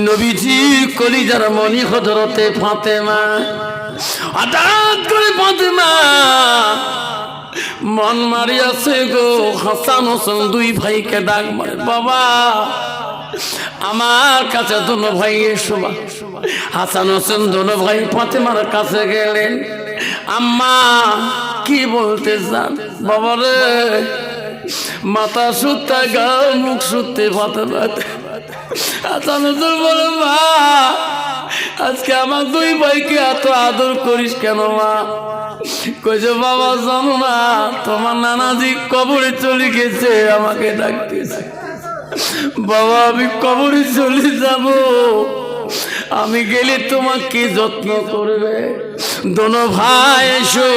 নবীজি কলিজার মনি হযরতে ফাতেমা। হঠাৎ করে ফাতেমা মন মারিয়াছে গো। হাসান হোসেন দুই ভাইকে ডাক মারে, বাবা আমার কাছে দোনো ভাই এসো। হাসান হোসেন দোনো ভাই ফাতেমার কাছে গেলেন। আম্মা কি বলতে চান? বাবা রে, মাথা সুত্তা গা মুখ সুত্তে ফাতেমা। হাসান হোসেন বলে, মা আজকে আমার দুই ভাইকে এত আদর করিস কেন মা? কইছে, বাবা জানো না তোমার নানাজি কবরে চলে গেছে, আমাকে ডাকতেছে। বাবা আমি কবরে চলে যাব, আমি গেলে তোমাকে যত্ন করবে। দোনো ভাই এসো,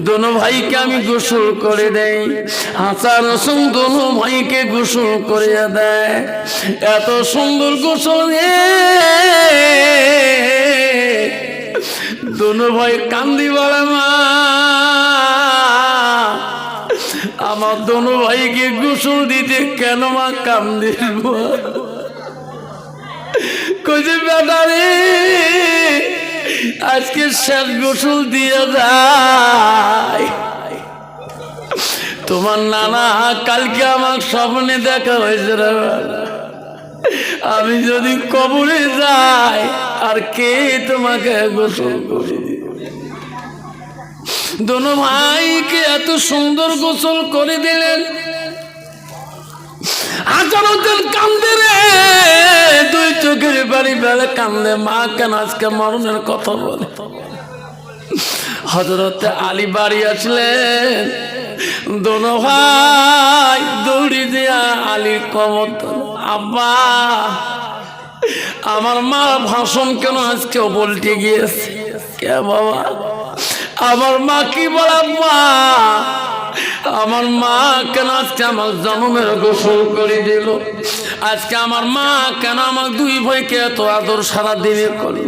দোনো ভাইকে আমি গোসল করে দেই। হাসান হোসেন দোনো ভাইকে গোসল করে দেয়। এত সুন্দর গোসল দোনো ভাই কান্দি বলে, মা আমার দোনো ভাইকে গোসল দিতে কেন মা কান্দি? কইছে, বেটা রে আজকে শেষ গোসল দিয়ে যায়। তোমার নানা কালকে আমার স্বপ্নে দেখা হয়েছে রে, আমি যদি কবরে যাই আর কে তোমাকে গোসল করে দিবে? দোনো ভাইকে এত সুন্দর গোসল করে দিলেন। কান্দে রে, দুই চোখের বাড়ি বেড়ে কান্দে। মা কেন আজকে মরণের কথা বলে? হযরতে আলী বাড়ি আসলেন। দোনো ভাই দৌড়ি দিয়া আলীর কবর ধরে, আব্বা আমার মা ভাষণ কেন আজকে বলতে গিয়েছে? কে বাবা? আমার মা কি বলে? আব্বা আমার মা কেন আজকে আমার জন্মের গোসল করে দিল? আজকে আমার মা কেন আমার দুই ভাইকে এত আদর সারাদিনে করি?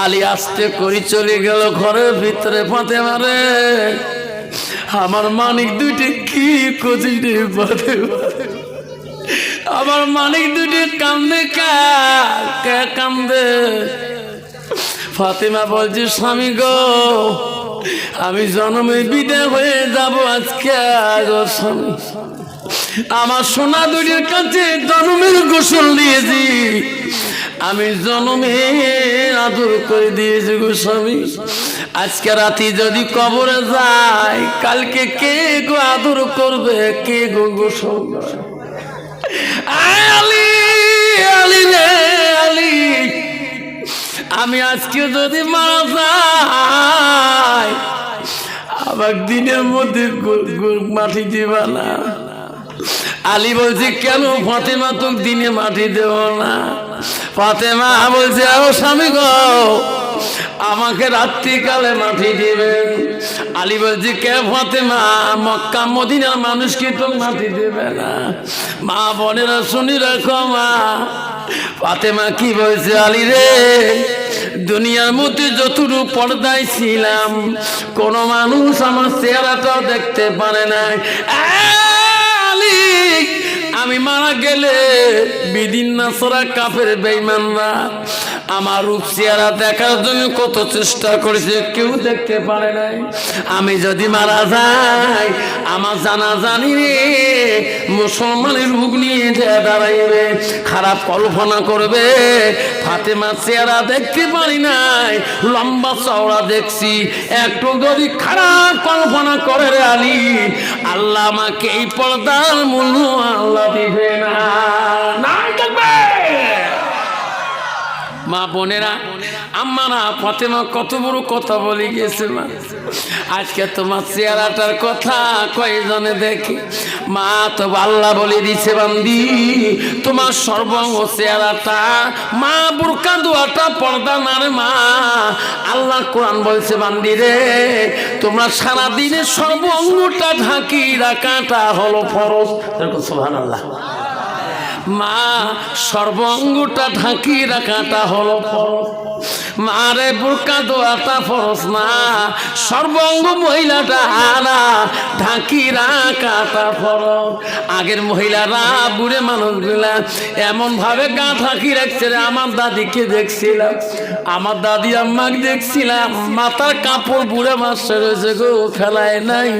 আলী আস্তে করে চলে গেল ঘরের ভিতরে। ফাতেমা রে, আমার মানিক দুইটি কি করছিস রে? আমার মানিক দুইটি কান্দে। কে কান্দে? ফাতেমা বলছে, স্বামী গো আমি জন্মে বিদায় হয়ে যাব আজকে। স্বামী আমার সোনা দুটির কাছে জন্মের গোসল দিয়েছি, আমি জন্মে আদর করে দিয়েছি গো স্বামী। আজকে রাতে যদি কবরে যায়, কালকে কে গো আদর করবে, কে গো গোসল? আলী আলী রে আলী, আমি আজকে যদি মারা যাই আবার দিনের মধ্যে মাটি দিবা না? আলী বলছে, কেন ফাতেমা তোকে দিনে মাটি দেব না? ফাতেমা বলছে, ও স্বামী গো আমাকে রাত্রিকালে মাটি দিবেন। আলী বলছে, কে ফাতেমা? মক্কা মদিনার মানুষ কি তোকে মাটি দেবে না? মা বোনেরা শুনি রাখো মা। ফাতেমা কি বলছে, আলী রে দুনিয়ার মধ্যে যতটুকু পর্দায় ছিলাম কোন মানুষ আমার চেহারাটাও দেখতে পারে নাই। আমি মারা গেলে বিদিন নাসরা কাফের বেঈমানরা আমার রূপ চেহারা দেখার জন্য কত চেষ্টা করেছে, কেউ দেখতে পারে নাই। আমি যদি মারা যাই আমার জানাজানি রে মুসলমানের রূপ নিয়ে দাঁড়াইবে, খারাপ কল্পনা করবে। ফাতেমার চেহারা দেখতে পারি নাই, লম্বা চওড়া দেখছি। একটু যদি খারাপ কল্পনা করে রে আলী, আল্লাহ আমাকে এই পর্দার মূল্য আল্লাহ দিবে না। মা বোনেরা আম্মারা, ফাতেমা কত বড় কথা বলে গেছে মা। আজকে তোমার চেহারাটার কথা কয়জনে দেখে? মা তো আল্লাহ বলে দিছে, বান্দি তোমার সর্বাঙ্গ চেহারাটা মা বুরকা দুয়াটা পর্দা না রে মা। আল্লাহ কোরআন বলছে, বান্দি রে তোমরা সারাদিনের সর্বাঙ্গটা ঢাকি রাখাটা হলো ফরজ। সুবহানাল্লাহ। মা সর্বাঙ্গটা ঢাকি রাখাটা হলো ফরজ, মারে বোরকা দেওয়াটা ফরজ না, সর্বাঙ্গ মহিলাটা আনা ঢাকি রাখাটা ফরজ। আগের মহিলারা বুড়ে মানুষগুলা এমন ভাবে গা ঢাকি রাখছে রে, আমার দাদিকে দেখছিলাম, আমার দাদি আম্মাকে দেখছিলাম, মাথার কাপড় বুড়ে মাসে রয়েছে গো, ফেলায় নাই।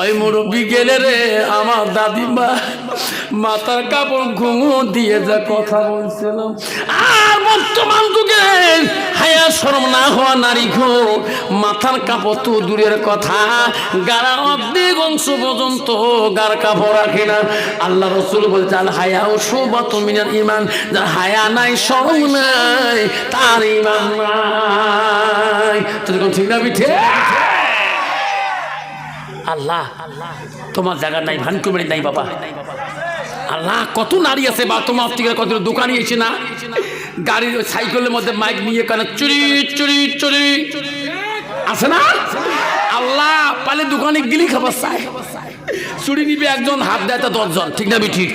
ওই মুরব্বী গেলে রে আমার দাদিমা মাথার কাপড় ঘুমো দিয়ে যা কথা বলছিলাম। আর বর্তমান যুগে হায়া শরম না হওয়া নারী গো, মাথার কাপড় তো দূরের কথা, গাড়া অর্ধেক অংশ পর্যন্ত গার কাপড় রাখে না। আল্লাহ রসুল বলছে আল হায়া ও শুবাতুম মিনাল ঈমান, যার হায়া নাই শরম নাই তার ঈমান নাই। তো ঠিক না বিঠে? আল্লাহ তোমার জায়গা নাই, ভানকুমারি নাই বাবা। আল্লাহ কত নারী আছে বা তোমার থেকে কত দোকানে এসে না গাড়ির সাইকেলের মধ্যে মাইক নিয়ে কেন চুরি চুরি চুরি আছে না। আল্লাহ পালে দোকানে গিলি খাবার চায়, চুরি নিবে একজন, হাত দেয় তা 10 জন। ঠিক না ঠিক?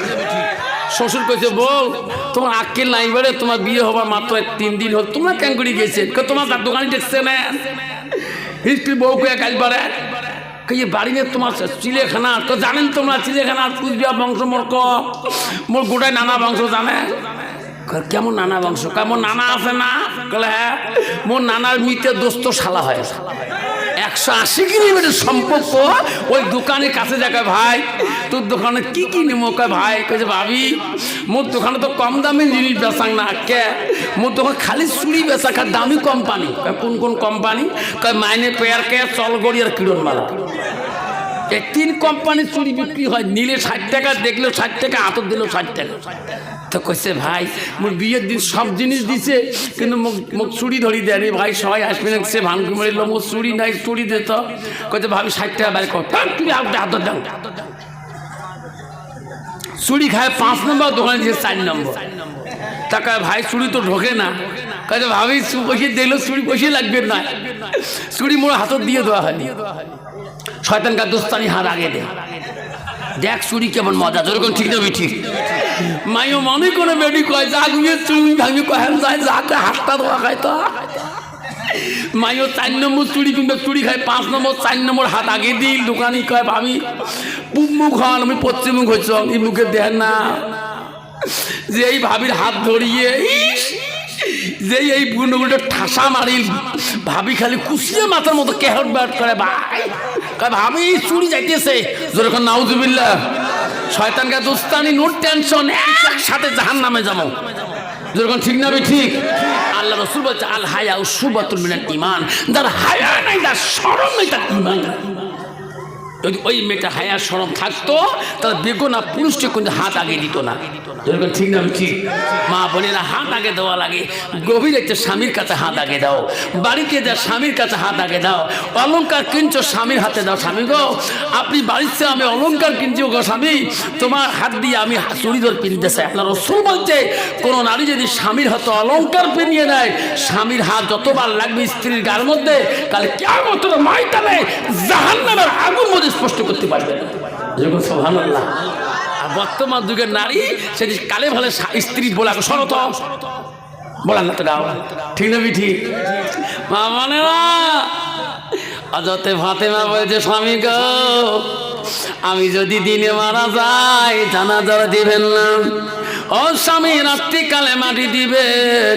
শ্বশুর কইছে বল তোমার আক্কেল নাই বারে, তোমার বিয়ে হবার মাত্র 3 দিন হল, তোমরা কেন করে গেছে? তোমার দোকানে দেখছে না হিস্ট্রি বউ কে কাজ বাড়ে বাড়ি নিয়ে তোমার চিলেখানা তো জানেন, তোমরা চিলেখানা কুচবিহার বংশ মোর গোটায় নানা বংশ জানে। কেমন নানা বংশ? কেমন নানা আছে না? বলে হ্যাঁ, মোর নানার মিতে দোস্ত শালা হয়, 180 কিলোমিটার সম্পর্ক। ওই দোকানের কাছে যাকে ভাই তোর দোকানে কি কি নেবো? কয় ভাই কয়েছে ভাবি মোর দোকানে তো কম দামি জিনিস বেচাং না, কে মোর দোকান খালি চুরি বেচা, খার দামি কোম্পানি। কোন কোন কোম্পানি? কয় মাইনে পেয়ার কে, চলগড়ি আর কিরণমালা, এই 3 কোম্পানির চুরি বিক্রি হয়। নিলে 60 টাকা, দেখলে 60 টাকা, আতর দিলেও 60 টাকা। তো কইছে ভাই মোর বিয়ের দিন সব জিনিস দিছে, কিন্তু মুখ চুরি ধরি দেয়নি ভাই, সবাই আসবে না, সে ভানকুমারির লোক মোর চুরি নাই, চুরি দিত। কইতে ভাবি 60 টাকা বাইর কর, তুমি হাত দাও। চুরি খায় 5 নম্বর, দোকানে দিয়ে 4 নম্বর টাকা। ভাই চুরি তো ঢোকে না, কাজে ভাবি পয়সা দিল, চুরি পয়সা লাগবে না, চুরি মোর হাতত দিয়ে দেওয়া হয়। শয়তান কা দোস্তানি হাত আগে দে, দেখ চুরি কেমন মজা। যেরকম ঠিক না ঠিক? মাইও মনে করে বেডি কয় যা গুয়ে চুরি ভাঙি কহেন যায়, যাকে হাতটা ধোয়া খায় তো মাইও 4 নম্বর চুরি কিনবে, চুরি খায় 5 নম্বর, 4 নম্বর হাত আগে দিল। দোকানি কয় ভাবি পূব মুখ হন, আমি পশ্চিম মুখ হয়েছ, এই মুখে দেন না। যে এই ভাবির হাত ধরিয়ে যেই এই বুনগুলো ঠাসা মারিল, ভাবি খালি কুচিয়ে মাথার মতো কেহট ব্যাট করে, ভাই ভাবি চুরি যাইতেছে। যেরকম নাউজুবিল্লাহ, শয়তানকে দোস্তানি, নো টেনশন, একসাথে জাহান্নামে যাবো। যেরকম ঠিক না ঠিক? আল্লাহ রাসূল বলছে আল হায়া শুবাতুম মিনাল ঈমান, যার হায়া নাই, যার শরম নাই, তার ঈমান নাই। যদি ওই মেয়েটা হায়া শরম থাকতো তাহলে বেগুনা পুরুষকে কিন্তু হাত আগে দিত না। ঠিক না ঠিক? মা বোনেরা হাত আগে দেওয়া লাগে। গভীর একটা স্বামীর কাছে হাত আগে দাও, বাড়িতে যা স্বামীর কাছে হাত আগে দাও। অলংকার কিনছো স্বামীর হাতে দাও, স্বামী গো আপনি বাড়িতে আমি অলংকার কিনছি গো স্বামী, তোমার হাত দিয়ে আমি চুড়িদার কিনতে চাই। আপনার রাসূল বলছে কোন নারী যদি স্বামীর হাতে অলংকার পিনিয়ে নেয়, স্বামীর হাত যতবার লাগবে স্ত্রীর গার মধ্যে, কাল কিয়ামতের ময়দানে জাহান্নামের আগুন মধ্যে স্পষ্ট করতে পারবে না। সুবহানাল্লাহ। আর বর্তমান যুগের নারী সেটি কালে ভালে স্ত্রী বলা শরত বলার না তো গাও। ঠিক না ঠিক? মা মানে না হযরতে ফাতেমা বলছে স্বামী গো আমি যদি দিনে মারা যাই জানাজা দিবেন না। ও স্বামী রাত্রিকালে মাটি দিবেন।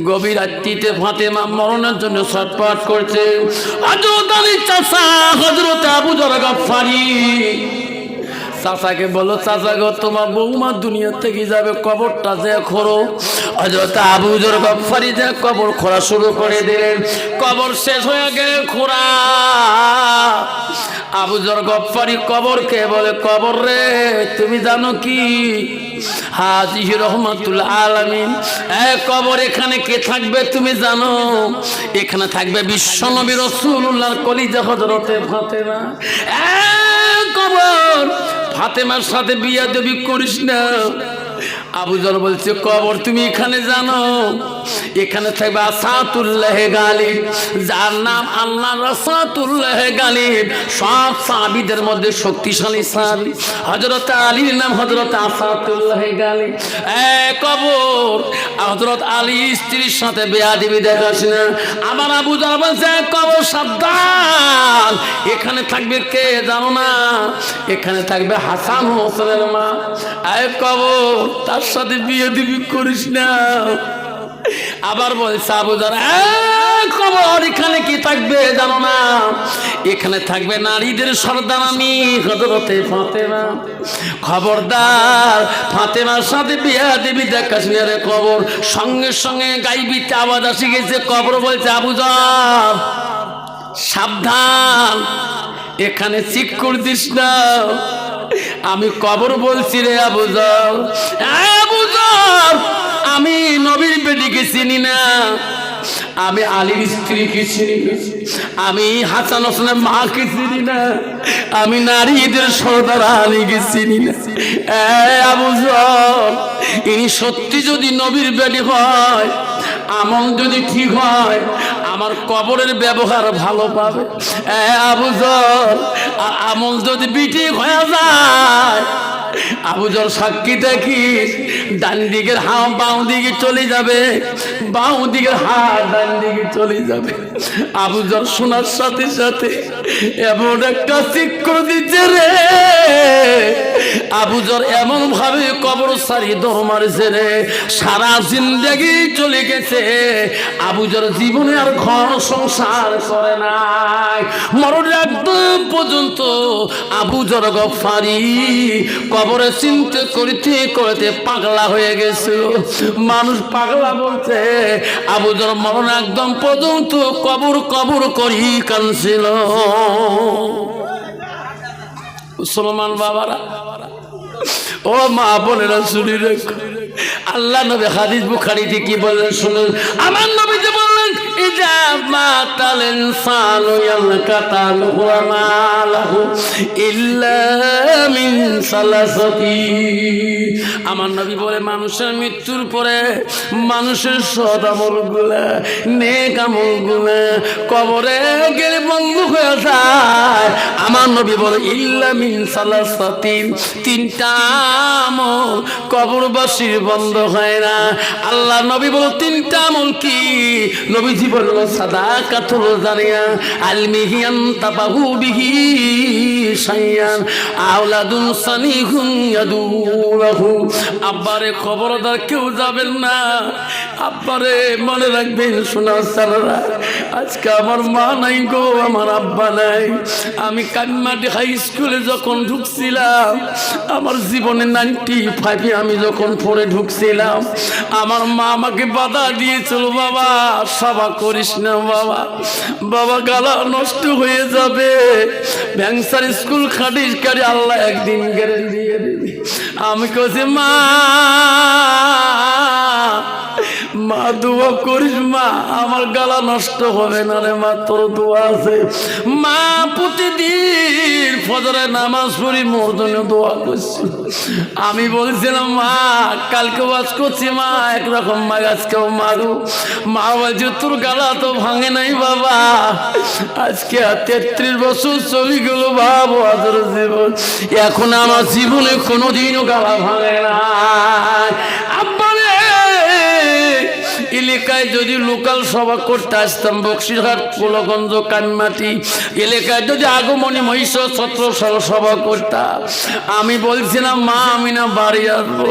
গভীর রাত্রিতে ফাতেমা মরণের জন্য ছটফট করছে। হযরত আলী চাচা হযরত আবু যর গফফারি চাচাকে বলো চাচা গো তোমার বৌমা দুনিয়া থেকে যাবে, কবরটা যে খোঁড়ো। হযরত আবু যর গফফারি যে কবর খোঁড়া শুরু করে দিলেন। কবর শেষ হয়ে গেলে খোঁড়া। আবু যর গফফারি কবরকে বলে কবর রে তুমি জানো কি হাজিহ রহমাতুল আলামিন, কবর এখানে কে থাকবে তুমি জানো? এখানে থাকবে বিশ্বনবী রাসূলুল্লাহর কলিজা হযরতে ফাতেমা। কবর ফাতেমার সাথে বিয়াদবি করিস না। আবু যর বলছে কবর তুমি এখানে জানো, এখানে থাকবে আসাতুল্লাহ গালিব, যার নাম আল্লাহ আসাতুল্লাহ গালিব। সব সাহাবীদের মধ্যে শক্তিশালী সাহাবী হযরত আলীর নাম হযরত আসাতুল্লাহ গালিব। কবর হযরত আলী স্ত্রীর সাথে বেয়াদবি দেখাস না। আমার আবু যর বলছে কবর সাবধান, এখানে থাকবে কে জানো না? এখানে থাকবে হাসান হোসেনের মা। কবর তার সাথে বিয়ে দিবি করিস না। আবার বলছে আবু যর কবর এখানে কি থাকবে জানো না? এখানে থাকবে নারীদের সর্দারানি হযরতে ফাতেমা। খবরদার, ফাতেমার সাথে বিয়া দিবি দেখাস না রে কবর। সঙ্গে সঙ্গে গাইবিতে আওয়াজ আসি গেছে। কবর বলছে আবু যর সাবধান, এখানে চিক করে দিস না। আমি কবর বলছি রে আবু যর, আবু যর আমি নবীর বেটিকে চিনি না, আমি আলীর স্ত্রীকে চিনি না, আমি হাসান হোসেনের মাকে চিনি না, আমি নারীদের সর্দার আলীকে চিনি না। আবু যর ইনি সত্যি যদি নবীর বেটি হয়, আমল যদি ঠিক হয়, আমার কবরের ব্যবহার ভালো পাবে। আবু যর আর আমল যদি বিটি হয়ে যায়, আবু যর সাক্ষী দেখিস, ডান দিকের হাত বাঁ দিকে চলে যাবে, বাঁ দিকের হাত ডান দিকে চলে যাবে। আবু যর শোনার সাথে সাথে এমন একটা ঠিক করে দিচ্ছে রে। আবু যর এমন ভাবে কবর সারি দৌড় মারেছে রে, সারা জিন্দেগি চলে গেছে। আবু যর জীবনে আর ঘর সংসার করে নাই, মরণ একদম পর্যন্ত আবু যর গফারি কবরে চিন্তা করতে করতে পাগলা হয়ে গেছিল। মানুষ পাগলা বলছে, আবু যর মরণ একদম পর্যন্ত কবর কবর করি কাঁদছিল। মুসলমান বাবারা, ও মা বোনেরা শুনি রেখো, আল্লাহ নবী হাদিস বুখারীতে কি বললেন শুনুন। আমার নবী যে বললেন ইজা মাতাল ইনসানু ইয়ালকাতাল ওয়া মা লাহু ইল্লা মিন সালাসাতি। আমার নবী বলে মানুষের মৃত্যুর পরে মানুষের সৎ আমলগুলা, নেক আমলগুলা কবরে গেলে বন্ধ হয়ে যায়। আমার নবী বলে ইল্লা মিন সালাসাতি, তিনটা আমল কবরবাসীর বন্ধ হয় না। আল্লাহ নবী বল তিনটা আমল কি? নবীজি বলল সাদাকাতুল জারিয়া, আলমিহিয়ান তাবাহু বিহি শাইয়ান, আওলাদুন সানিহুন ইয়াদুরাহু। আব্বারে খবরদার কেউ যাবেন না, আব্বারে মনে রাখবেন। শোনা সারারা, আজকে আমার মা নাই গো, আমার আব্বা নাই। আমি কান্নাটি হাই স্কুলে যখন ঢুকছিলাম, আমার জীবনে 95 আমি যখন পড়ে ঢুকছিলাম, আমার মা আমাকে বাধা দিয়েছিল, বাবা সভা করিস না বাবা, বাবা গালা নষ্ট হয়ে যাবে, ব্যাংসার স্কুল খাটিস কারি, আল্লাহ একদিন গ্যারেন্টি দিয়ে দিবি। আমি কইছি মা মা দোয়া করিস মা, আমার গালা নষ্ট হবে না রে মা, তোর দোয়া আছে। মা প্রতিদিন ফজরে নামাজ পড়ি মোর জন্য দোয়া করছি। আমি বলছিলাম মা কালকে ওয়াজ করছি মা একরকম, মা আজকেও মারো। মা বলছে তোর গালা তো ভাঙে নাই বাবা, আজকে 33 বছর চলে গেল বাবা ওয়াজের জীবন, এখন আমার জীবনে কোনোদিনও গালা ভাঙে না। আব্বা এলাকায় যদি লোকাল সভা করতে আসতাম, বক্সিরহাট, পোলগঞ্জ, কানমাটি এলাকায় যদি আগমনী মহিষ ছত্র সভা করতাম, আমি বলছিলাম মা আমি না বাড়ি আসবো।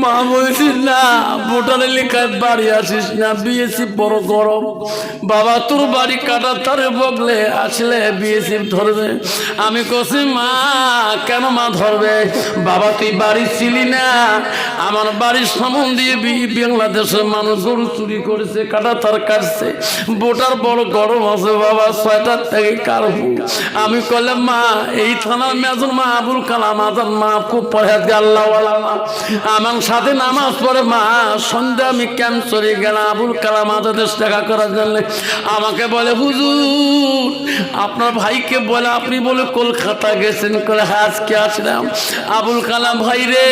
মা বলছি না ভোটার এলাকায় বাড়ি আসিস না, বিএসএফ বড় গরম। বাবা তোর বাড়ি কাটা তারে বগলে আসলে বিএসএফ ধরবে। আমি কছি মা কেন মা ধরবে? বাবা তুই বাড়ি ছিলি না, আমার বাড়ির সামন দিয়ে বাংলাদেশের মানুষ গরু চুরি করেছে, কাটা তার কাটছে, ভোটার বড় গরম আছে বাবা, 6টার থেকে কারবো। আমি কইলাম মা এই থানার মেজর মা আবুল কালাম আজাদ মা খুব পরেজগার আল্লাহওয়ালা মা, আমার আমার সাথে নামাজ পড়ে। মা সন্ধ্যা আমি ক্যাম্প চলে গেলাম আবুল কালাম আজাদের দেখা করার জন্য। আমাকে বলে হুজুর আপনার ভাইকে বলে আপনি বলে কলকাতা গেছেন। করে হ্যাঁ আজকে আসলাম। আবুল কালাম ভাই রে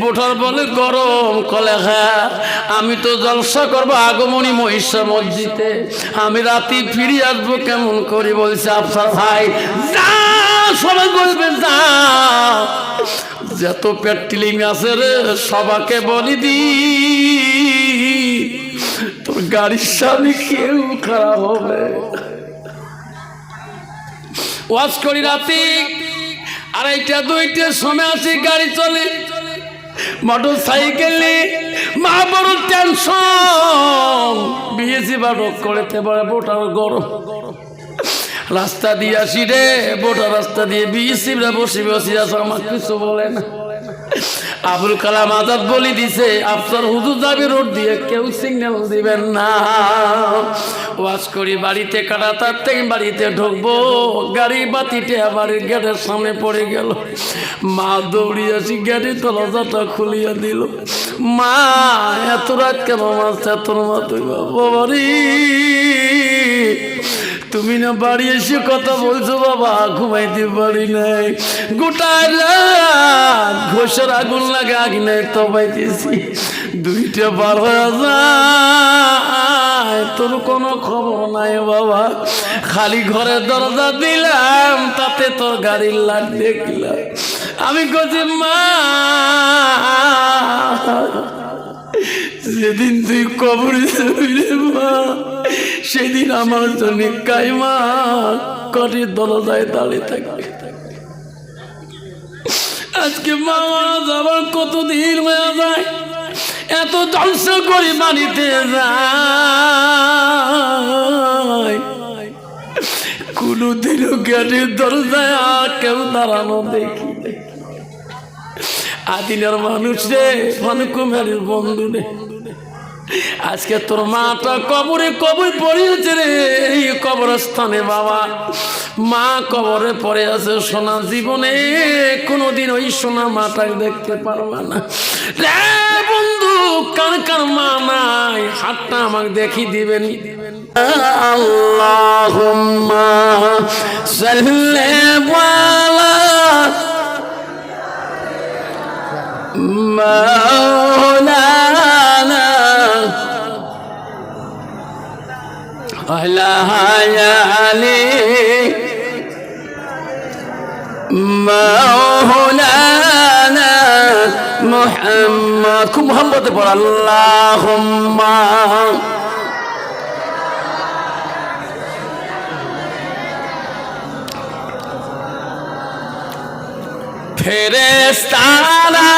বোঠার বলে গরম। কলে হ্যাঁ আমি তো জলসা করবো আগমনী মহিষা মসজিদে, আমি রাতে ফিরে আসবো কেমন করে। বলছে আফসার ভাই যা সবাই বলবে যা, যত পেট্রোলিং আছে রে সবাকে বলি দি তোর গাড়ির সামনে কেউ খারাপ হবে। ওয়াজ করি রাতে 2:30-2টার সময় আসি, গাড়ি চলে মোটর সাইকেলে। মা বড় টেনশন, বিএসি বাড়ো করেতে পারে বোটার গরম। রাস্তা দিয়ে আসি রে বোটা রাস্তা দিয়ে বিএসিরা বসে বসে আছে, আমার কিছু বলে না। আবুল কালাম আজাদ বলি দিছে আফসার হুজুর যাবে রোড দিয়ে, কেউ সিগন্যাল দিবেন না। ওয়াজ করি বাড়িতে কাটা তার থেকে বাড়িতে ঢুকবো, গাড়ি বাতিতে বাড়ির গেটের সামনে পড়ে গেল। মা দৌড়ি আসি গেটে দরজাটা খুলিয়া দিল। মা এত রাত কেন মাছ তোর মা? তুই বাবারি তুমি না বাড়ি এসে কথা বলছো বাবা, ঘুমাইতে পারি নাই। গোটা রাত ঘোষের আগুন লাগে আগুনে তবাইতেছি, 2টা বার হয়ে যায় তোর কোনো খবর নাই বাবা। খালি ঘরের দরজা দিলাম তাতে তোর গাড়ির লাট দেখলাম। আমি কছি মা যেদিন তুই কবরে যাবি রে মা, সেদিন আমার জন্য কাইমা কটির দরজায় দাঁড়িয়ে থাকবে। আজকে মা যাবার কতদিন হয়ে যায়, এত ধ্বংস করি মানিতে যায়, কোনদিনও গেটের দরজায় আর কেউ দাঁড়ানো দেখি। আদিনের মানুষ রে ফানুকুমারের বন্ধু রে, আজকে তোর মাটা কবরে কবর পড়িয়েছে রে, এই কবরস্থানে বাবা মা কবরে পড়ে আছে। সোনা জীবনে কোনোদিন ওই সোনা মাটাকে দেখতে পারবে না রে বন্ধু। কার কার মা নাই হাতটা আমাকে দেখি দিবেন। আল্লাহুম্মা সাল্লি আলা মাওলানা আলা আলি মাওলানা মুহাম্মদ। খুব মোহাম্মতে পড় আল্লাহুম্মা ফেরেশতারা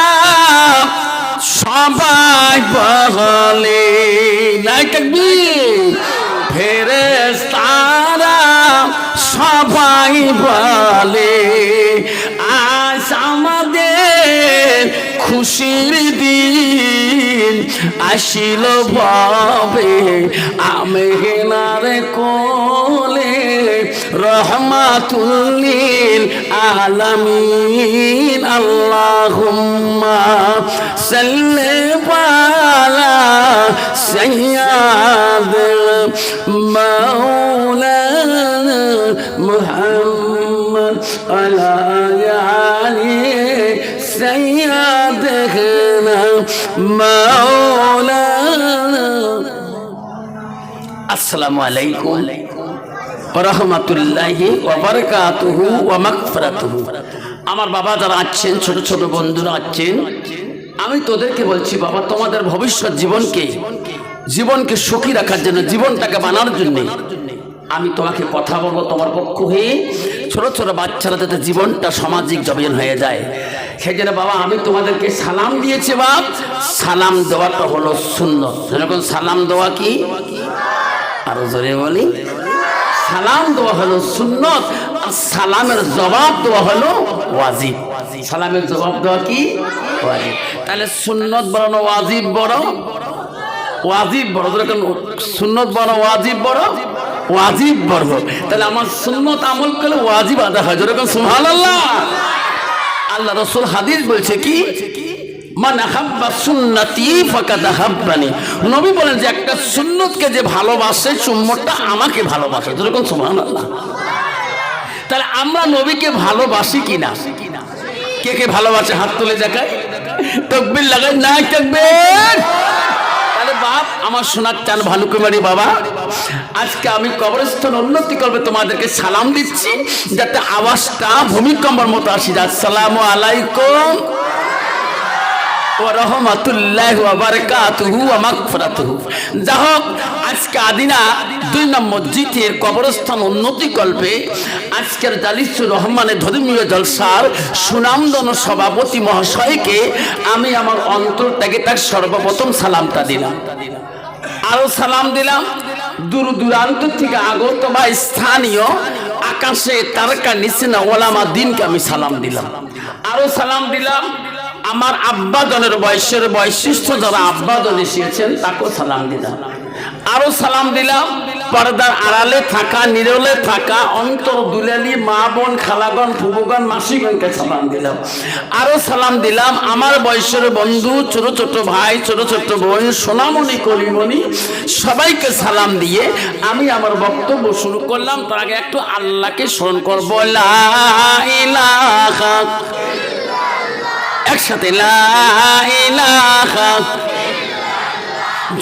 সবাই বলে নাই তাকবীর। ফেরেশতারা সবাই বলে আজ আমাদের খুশির দিন আসিল ভাবে আমেনার কোলে রহমাতুল্লিল আলামিন। আল্লাহুম্মা সাল্লি আলা সাইয়্যিদিনা মাওলানা মুহাম্মদ আলা আলি সাইয়্যিদিনা মাওলানা। আসসালামু আলাইকুম ওয়া রাহমাতুল্লাহি ওয়া বারাকাতুহু ওয়া মাগফিরাতুহু। আমার বাবা যারা আছেন, ছোট ছোট বন্ধুরা আছেন, আমি তোদেরকে বলছি বাবা তোমাদের ভবিষ্যৎ জীবনকে সুখী রাখার জন্য, জীবনটাকে বানানোর জন্য আমি তোমাকে কথা বলবো তোমার পক্ষ হয়ে। ছোট ছোট বাচ্চারা যাতে জীবনটা সামাজিক জমিন হয়ে যায়, সেই জন্য বাবা আমি তোমাদেরকে সালাম দিয়েছি। বাপ সালাম দেওয়াটা হলো সুন্নত। যেরকম সালাম দেওয়া কি, আরো জোরে বলি, সালাম দেওয়া হলো সুন্নত, আর সালামের জবাব দেওয়া হলো ওয়াজিব। সালামের জবাব দেওয়া কি ওয়াজিব। তাহলে সুন্নত বড় না ওয়াজিব বড়? ওয়াজিব বড়। যেরকম সুন্নত বড় ওয়াজিব বড়, ওয়াজিব বড়। তাহলে আমার সুন্নত আমল করলে ওয়াজিব আদা হয়। যেরকম সুবহানাল্লাহ। আল্লাহ রাসূল হাদিস বলছে কি মান আহাব্বা সুন্নতি ফাকাদ আহাব্বানি। নবী বলেন যে একটা সুন্নতকে যে ভালোবাসে সুন্নতটা আমাকে ভালোবাসে। যেরকম সুবহানাল্লাহ। তাহলে আমরা নবীকে ভালোবাসি কিনা? কে কে ভালোবাসে হাত তুলে দেখায়, তাকবীর লাগায়। না তাকবীর। তাহলে বাপ আমার সোনার চান ভানুকুমারী বাবা, আজকে আমি কবরস্থান উন্নতি করবে তোমাদেরকে সালাম দিচ্ছি, যাতে আওয়াজটা ভূমিকম্পের মতো আসি। আসসালামু আলাইকুম ওয়া রাহমাতুল্লাহি ওয়া বারাকাতুহু ওয়া মাগফিরাতুহু। যা হোক, আজকে আদিনা 2 নম্বর মসজিদের কবরস্থান উন্নতি কল্পে আজকের জালিসুর রহমানের ধর্মীয় জলসার সুনামধন্য সভাপতি মহাশয়কে আমি আমার অন্তর থেকে তার সর্বপ্রথম সালামটা দিলাম। আরো সালাম দিলাম দূর দূরান্ত থেকে আগত বা স্থানীয় আকাশে তারকা নিচে ওলামা দিনকে আমি সালাম দিলাম। আরো সালাম দিলাম আমার আব্বাজনের বয়সের বৈশিষ্ট্য যারা আব্বাজন এসেছেন তাকেও সালাম দিলাম। আরো সালাম দিলাম পর্দার আড়ালে থাকা, নিরলে থাকা অন্তর দুলালি মা বোন, খালাগণ, ফুবুগণ, মাসিগণকে সালাম দিলাম। আরো সালাম দিলাম আমার বয়সের বন্ধু, ছোট ছোট ভাই, ছোট ছোট বোন, সোনামণি, কলিমণি, সবাইকে সালাম দিয়ে আমি আমার বক্তব্য শুরু করলাম। তার আগে একটু আল্লাহকে স্মরণ করবো। লা ইলাহা, একসাথে লা ইলাহা,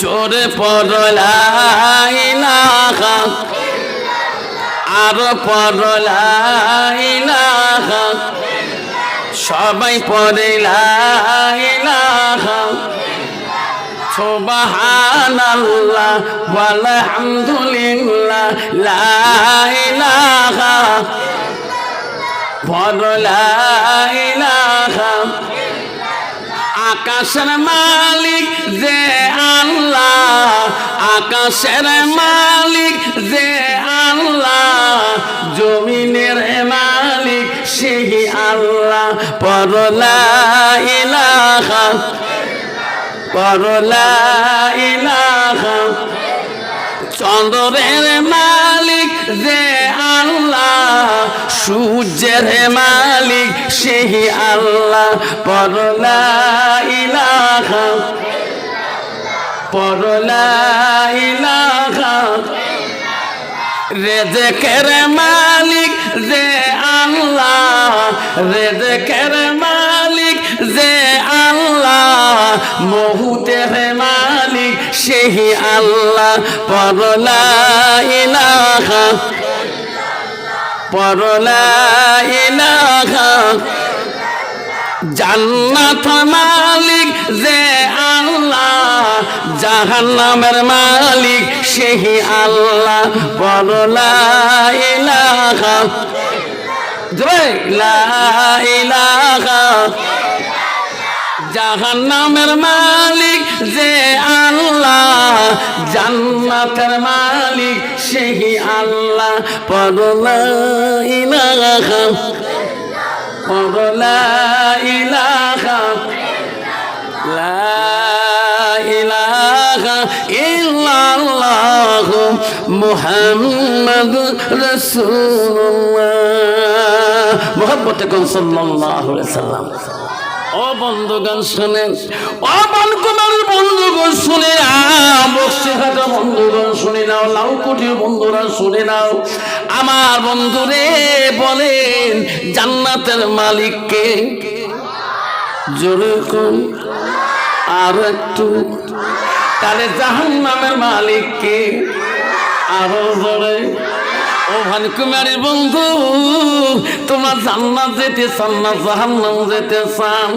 জোরে পড়ো লা ইলাহা, আরো পড়ো লা ইলাহা, সবাই পড়ে লা ইলাহা, সুবহানাল্লাহ ওয়ালহামদুলিল্লাহ, লা ইলাহা, পড়ো লা ইলাহা। আকাশের মালিক যে আল্লাহ, আকাশের মালিক যে আল্লাহ, জমিনের মালিক সেই আল্লাহ। পড়ো লা ইলাহা, পড়ো লা ইলাহা। চন্দ্রের মালিক যে আল্লাহ, সূর্যের মালিক সেই আল্লাহ। পড়ো লা ইলাহা, পড়ো লা ইলাহা। রেজেকের মালিক যে আল্লাহ, রেজেকের মালিক যে আল্লাহ, মহুতের মালিক সেই আল্লাহ। পড়ো লা ইলাহা, পড়ো লা ইলাহা। জান্নাত মালিক যে আল্লাহ, জাহান্নামের মালিক সেই আল্লাহ। পড়ো লা ইলাহা, লা ইলাহা। জাহান্নামের মালিক যে আল্লাহ, জান্নাতের মালিক সেই আল্লাহ। পড়ো লা ইলাহা, পড়ো লা ইলাহা, লা ইলাহা ইল্লাল্লাহ মুহাম্মাদুর রাসূলুল্লাহ। মুহাব্বতে কোন সাল্লাল্লাহু আলাইহি সাল্লাম। ও বন্ধুগণ শুনেন, ও বানকুমারের বন্ধুগণ শুনে নাও, বক্সিঘাটা বন্ধুগণ শুনে নাও, লাউকুটির বন্ধুরা শুনে নাও। আমার বন্ধুরে বলেন জান্নাতের মালিককে, জোরে কোন আর একটু। তাহলে জাহান্নামের মালিককে আরো জোরে। ও ভানুকুমারীর বন্ধু, তোমরা জান্নাত যেতে চান না জাহান্নাম যেতে চান?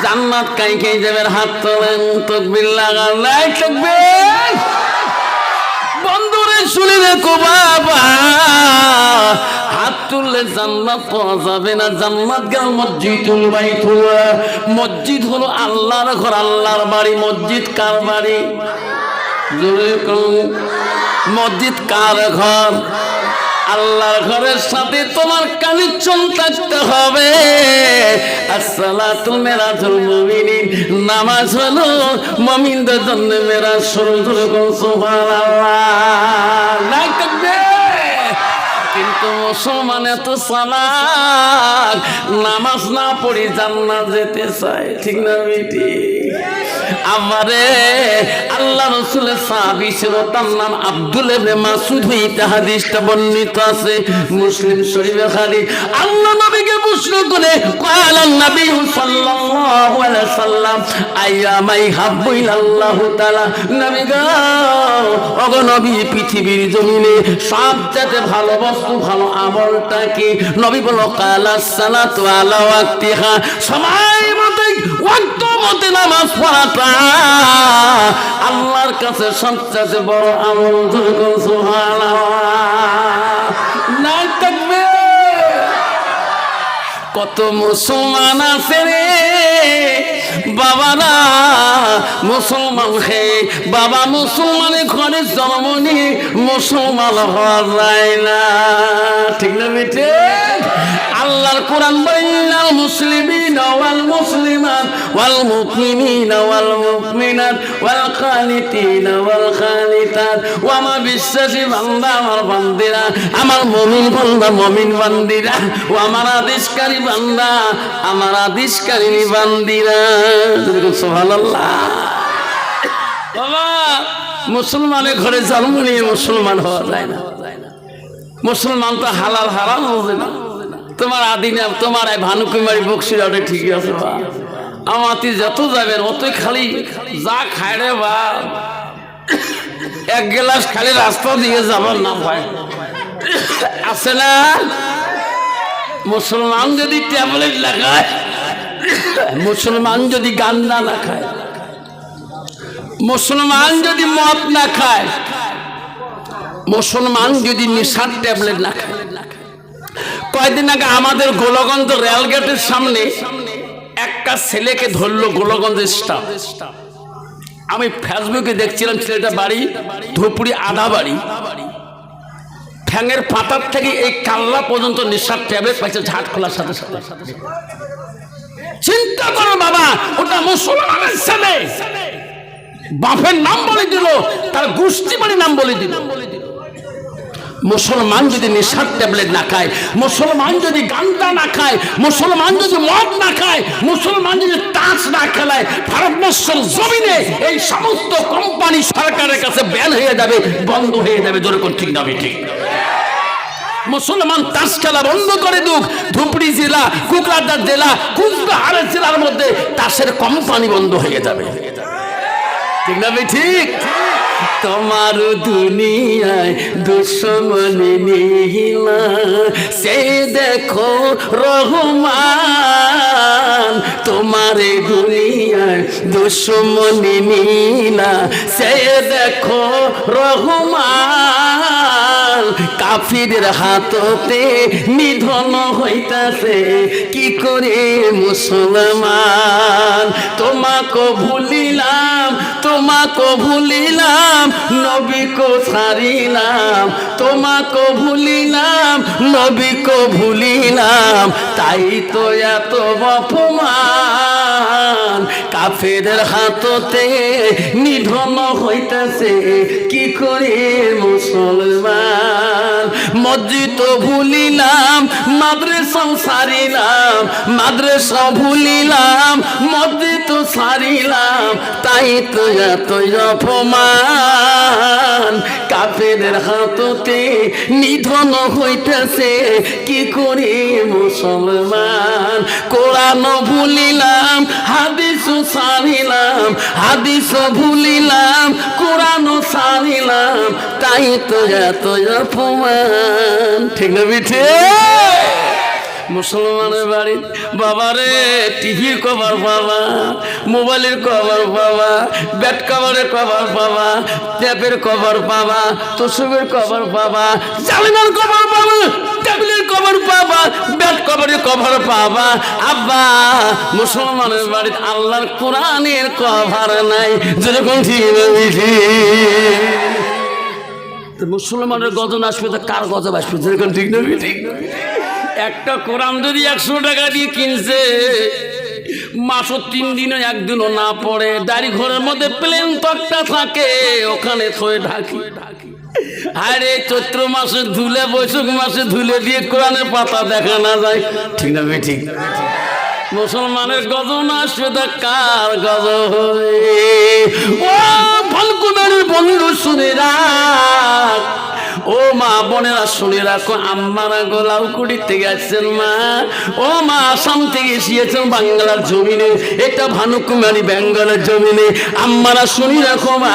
জান্নাত কাই কাই যাবে হাত তোলেন, তাকবীর লাগান। লাই তাকবীর। বন্ধুরে শুনে রেখো বাবা, হাত তুললে জান্নাত পাওয়া যাবে না। জান্নাত গেল মসজিদুল বাইতুল্লাহ। মসজিদ হলো আল্লাহর ঘর, আল্লাহর বাড়ি। মসজিদ কার বাড়ি? জোরে কোন। মসজিদ কার ঘর? আল্লাহর ঘরের সাথে তোমার কানেকশন থাকতে হবে। আসসালাতু মিরাজুল মুমিনিন, নামাজ হলো মুমিনদের জন্য মিরাজ। শুরু করে সুবহানাল্লাহ। লা তাকবীর। কিন্তু মুসলমান এত চালাক, নামাজ না পড়ি জান্নাত যেতে চায়, ঠিক না বেটি? আমারে আল্লাহ রাসূলের সাহাবী ছিল, তার নাম আব্দুল ইবনে মাসউদ, হইতে হাদিসটা বর্ণিত আছে মুসলিম শরীফে। খালি আল্লাহ নবীকে প্রশ্ন করে কয়ালান নবী সাল্লাল্লাহু আলাইহি সাল্লাম আইয়ামাই হাব্বু ইলাল্লাহু তাআলা, নবী গো, ওগো নবী, পৃথিবীর জমিনে সবচেয়ে ভালো বস্তু, ভালো আমলটা কি? নবী বলল কালাস সালাতু আলা ওয়াক্তিহা, সময় মতো ওয়াক্ত মতো নামাজ পড়াটা আল্লাহর কাছে সবচেয়ে বড় আমল। সুবহানাল্লাহ, না থাকবে। কত মুসলমান আছে রে বাবারা, মুসলমান হে বাবা, মুসলমানের ঘরে জন্ম নিয়ে মুসলমান হওয়া যায় না, ঠিক না বেটে? আল্লাহর কোরআন বাইনাল মুসলিমিনা ওয়াল মুসলিমাত ওয়াল মুমিনিনা ওয়াল মুমিনাত ওয়াল কানিতিনা ওয়াল কানিতাত, ও আমার বিশ্বাসী বান্দা, আমার বান্দিরা, আমার মুমিন বান্দা, মুমিন বান্দিরা, ও আমার আদেশকারী বান্দা, আমার আদেশকারী বান্দিরা। সুবহানাল্লাহ। বাবা, মুসলমানের ঘরে জন্ম নিয়ে মুসলমান হওয়া যায় না। মুসলমান তো হালাল হারাম হবে না। তোমার আদিনা, তোমার ভানুকুমারী বক্সিরাটে ঠিকই আছে বা, আমাতি যত যাবেন অতই খালি যা খায় রে বা, এক গ্লাস খালি রাস্তা দিয়ে যাবার না ভাই, আছে না? মুসলমান যদি ট্যাবলেট না খায়, মুসলমান যদি গান্দা না খায়, মুসলমান যদি মদ না খায়, মুসলমান যদি নেশার ট্যাবলেট না খায়। কয়েকদিন আগে আমাদের গোলগঞ্জ রেলগেটের সামনে একটা ছেলেকে ধরলো গোলগঞ্জের স্টাফ। আমি ফেসবুকে দেখছিলাম, ছেলেটা বাড়ি ধুপুরি আধা বাড়ি, ঠ্যাঙের পাতার থেকে এই কাল্লা পর্যন্ত নেশার ট্যাবলেট পাইছে ঝাট খোলার সাথে সাথে। চিন্তা করো বাবা, ওটা মুসলমানের ছেলে, বাপের নাম বলে দিল, তার গোষ্ঠী বাড়ি নাম বলে দিল। মুসলমান যদি নেশার ট্যাবলেট না খায়, মুসলমান যদি গান্দা না খায়, মুসলমান যদি মদ না খায়, মুসলমান যদি তাস না খেলায়, ভারতবর্ষের জমিনে এই সমস্ত কোম্পানি সরকারের কাছে ব্যান হয়ে যাবে, বন্ধ হয়ে যাবে। জোরে কোন ঠিক না ঠিক? মুসলমান তাস খেলা বন্ধ করে দুক, ধুপড়ি জেলা, কুকরাদার জেলা, কুচবিহারের জেলার মধ্যে তাসের কোম্পানি বন্ধ হয়ে যাবে, ঠিক না ঠিক? তোমার দুনিয়ায় দুশ্মনী নিহিলা, সে দেখো রহমান। তোমার দুনিয়ায় দুশ্মনী নীলা, সে দেখো রহমান। কাফিরের হাততে নিধন হইতাছে কি করে মুসলমান। তোমাকে ভুলিলাম, তোমাকে ভুলিলাম, নবীকে ছাড়িলাম। তোমাকে ভুলিলাম, নবীকে ভুলিলাম, তাই তো এত অপমান। কাফেরের হাততে নিধন হইতাছে কি করে মুসলমান। মসজিদ ভুলিলাম, মাদ্রাসা ছাড়িলাম, মাদ্রাসা ভুলিলাম, মসজিদ ছাড়িলাম, তাই তো এত অপমান। কাফেরের হাততে নিধন হইতেছে কি করে মুসলমান। কোরআন ভুলিলাম, হাদিস ছাড়িলাম, হাদিস ভুলিলাম, কোরআন ছাড়িলাম, তাই তো এত অপমান। ঠিক না বিঠে? মুসলমানের বাড়ি বাবারে টিভির কভার পাবা, মোবাইলের কভার পাবা, ব্যাট কভারের কভার পাবা, ট্যাপের কভার পাবা, তোষকের কভার পাবা, জালিমার কভার পাবা, টেবিলের কভার পাবা, ব্যাট কভারের কভার পাবা। আব্বা, মুসলমানের বাড়িতে আল্লাহর কোরআনের কভার নাই। যেরকম ঠিক মুসলমানের গজব আসবে তো কার গজব আসবে? যেরকম ঠিক না ঠিক? একটা কোরআন যদি 100 টাকা দিয়ে কিনছে, মাসও 3 দিনও একদিনও না পড়ে, দাড়ি ঘরের মধ্যে প্লেন তক্তা থাকে, ওখানে থয়ে ঢাকি। আরে চৈত্র মাসে ধুলে বৈশাখ মাসে ধুলে দিয়ে কোরআনের পাতা দেখা না যায়, ঠিক না ভাই? ঠিক। মুসলমানের গজব না আসবে তা কার গজব? ও ফাল্গুনের বন্ধু শুনে রাখ, ও মা বোনেরা শুনে রাখো, আম্মারা গোলাউকুড়ি থেকে আসছেন মা, ও মা আসাম থেকে এসেছেন বাংলার জমিনে, এটা ভানুকুমারী বেঙ্গলের জমিনে। আম্মারা শুনে রাখো মা,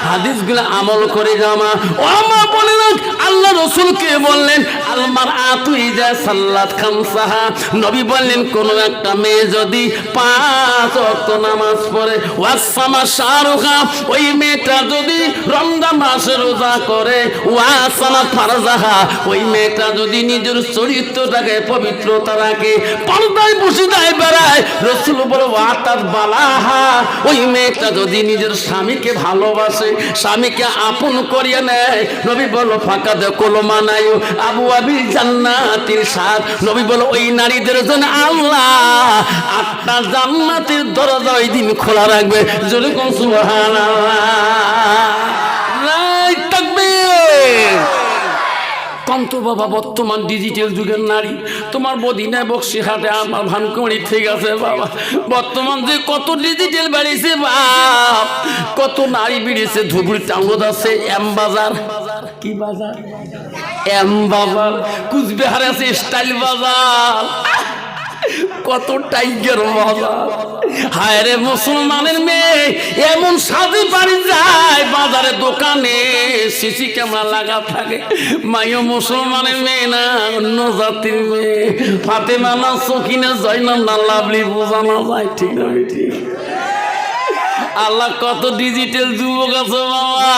হাদিসগুলো আমল করে যাও মা। ও মা বোনেরা, আল্লাহ রসুলকে বললেন আলমার আতুই যা সাল্লাত খামসাহা, নবী বললেন কোন একটা মেয়ে যদি 5 ওয়াক্ত নামাজ পড়ে, ওয়াসামা শাহরুখা, ওই মেয়েটা যদি রমজান মাসে রোজা করে, ওয়াসানা ফারজাহা, ওই মেয়েটা যদি নিজের চরিত্রটাকে পবিত্রতা রাখে, পর্দায় বসিদায় বেড়ায়, রসুল বলে ওয়াতাত বালাহা, ওই মেয়েটা যদি নিজের স্বামীকে ভালোবাসে, স্বামীকে আপন করিয়ে নেয়, নবী বলো ফাঁকা দেখলো মানায়ু আবু আবির জান্নাতির সাথ, নবী বলো ওই নারীদের জন্য আল্লাহ 8টা জান্নাতের দরজা ওই দিন খোলা রাখবে। যেরকম সুবহানাল্লাহ। কন্ত বাবা, বর্তমান ডিজিটাল যুগের নারী, তোমার বদিনে বক্সিহাটে আমার ভানকুমারি ঠিক আছে বাবা, বর্তমান যে কত ডিজিটাল বেড়েছে বাপ, কত নারী বেড়েছে। ধুবড়ি টাউন আছে এম বাজার, কি বাজার? এম বাজার। কুচবিহারে আছে স্টাইল বাজার, কত টাইগার বাজার। হায় রে মুসলমানের মেয়ে এমন সাজে বাড়ি যায়, বাজারে দোকানে সিসি ক্যামেরা লাগা থাকে। মাইও মুসলমানের মেয়ে না, অন্য জাতির মেয়ে। ফাতেমা না, সকিনা, জয়নাব না, লাভলি বোঝানো যায়, ঠিক না? ঠিক। আল্লাহ কত ডিজিটাল যুবক আছে বাবা।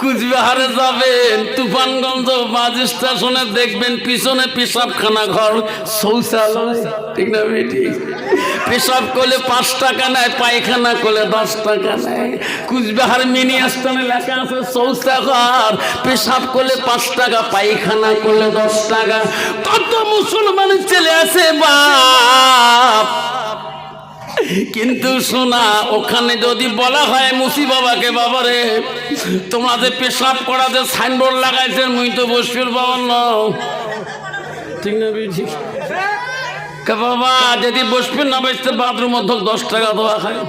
কুচবিহারে যাবেন, তুফানগঞ্জ বাস স্টেশনে দেখবেন পিছনে পেশাবখানা ঘর, শৌচালয়, ঠিক না বেটি? পেশাব করলে 5 টাকা নেয়, পায়খানা করলে 10 টাকা নেয়। কুচবিহার মিনি স্টেশনে লেখা আছে শৌচাঘর, পেশাব করলে 5 টাকা, পায়খানা করলে 10 টাকা। কত মুসলমানের ছেলে আছে বাপ, কিন্তু শোনা, ওখানে যদি বলা হয় মুসি বাবাকে, বাবারে তোমাদের পেশাব করাতে সাইনবোর্ড লাগাইছেন, মুই তো বসবের বাবার নাও, ঠিক না বেশি? বাবা যদি বসবেন না বসতে বাথরুম মধ্যে 10 টাকা দেওয়া খায়।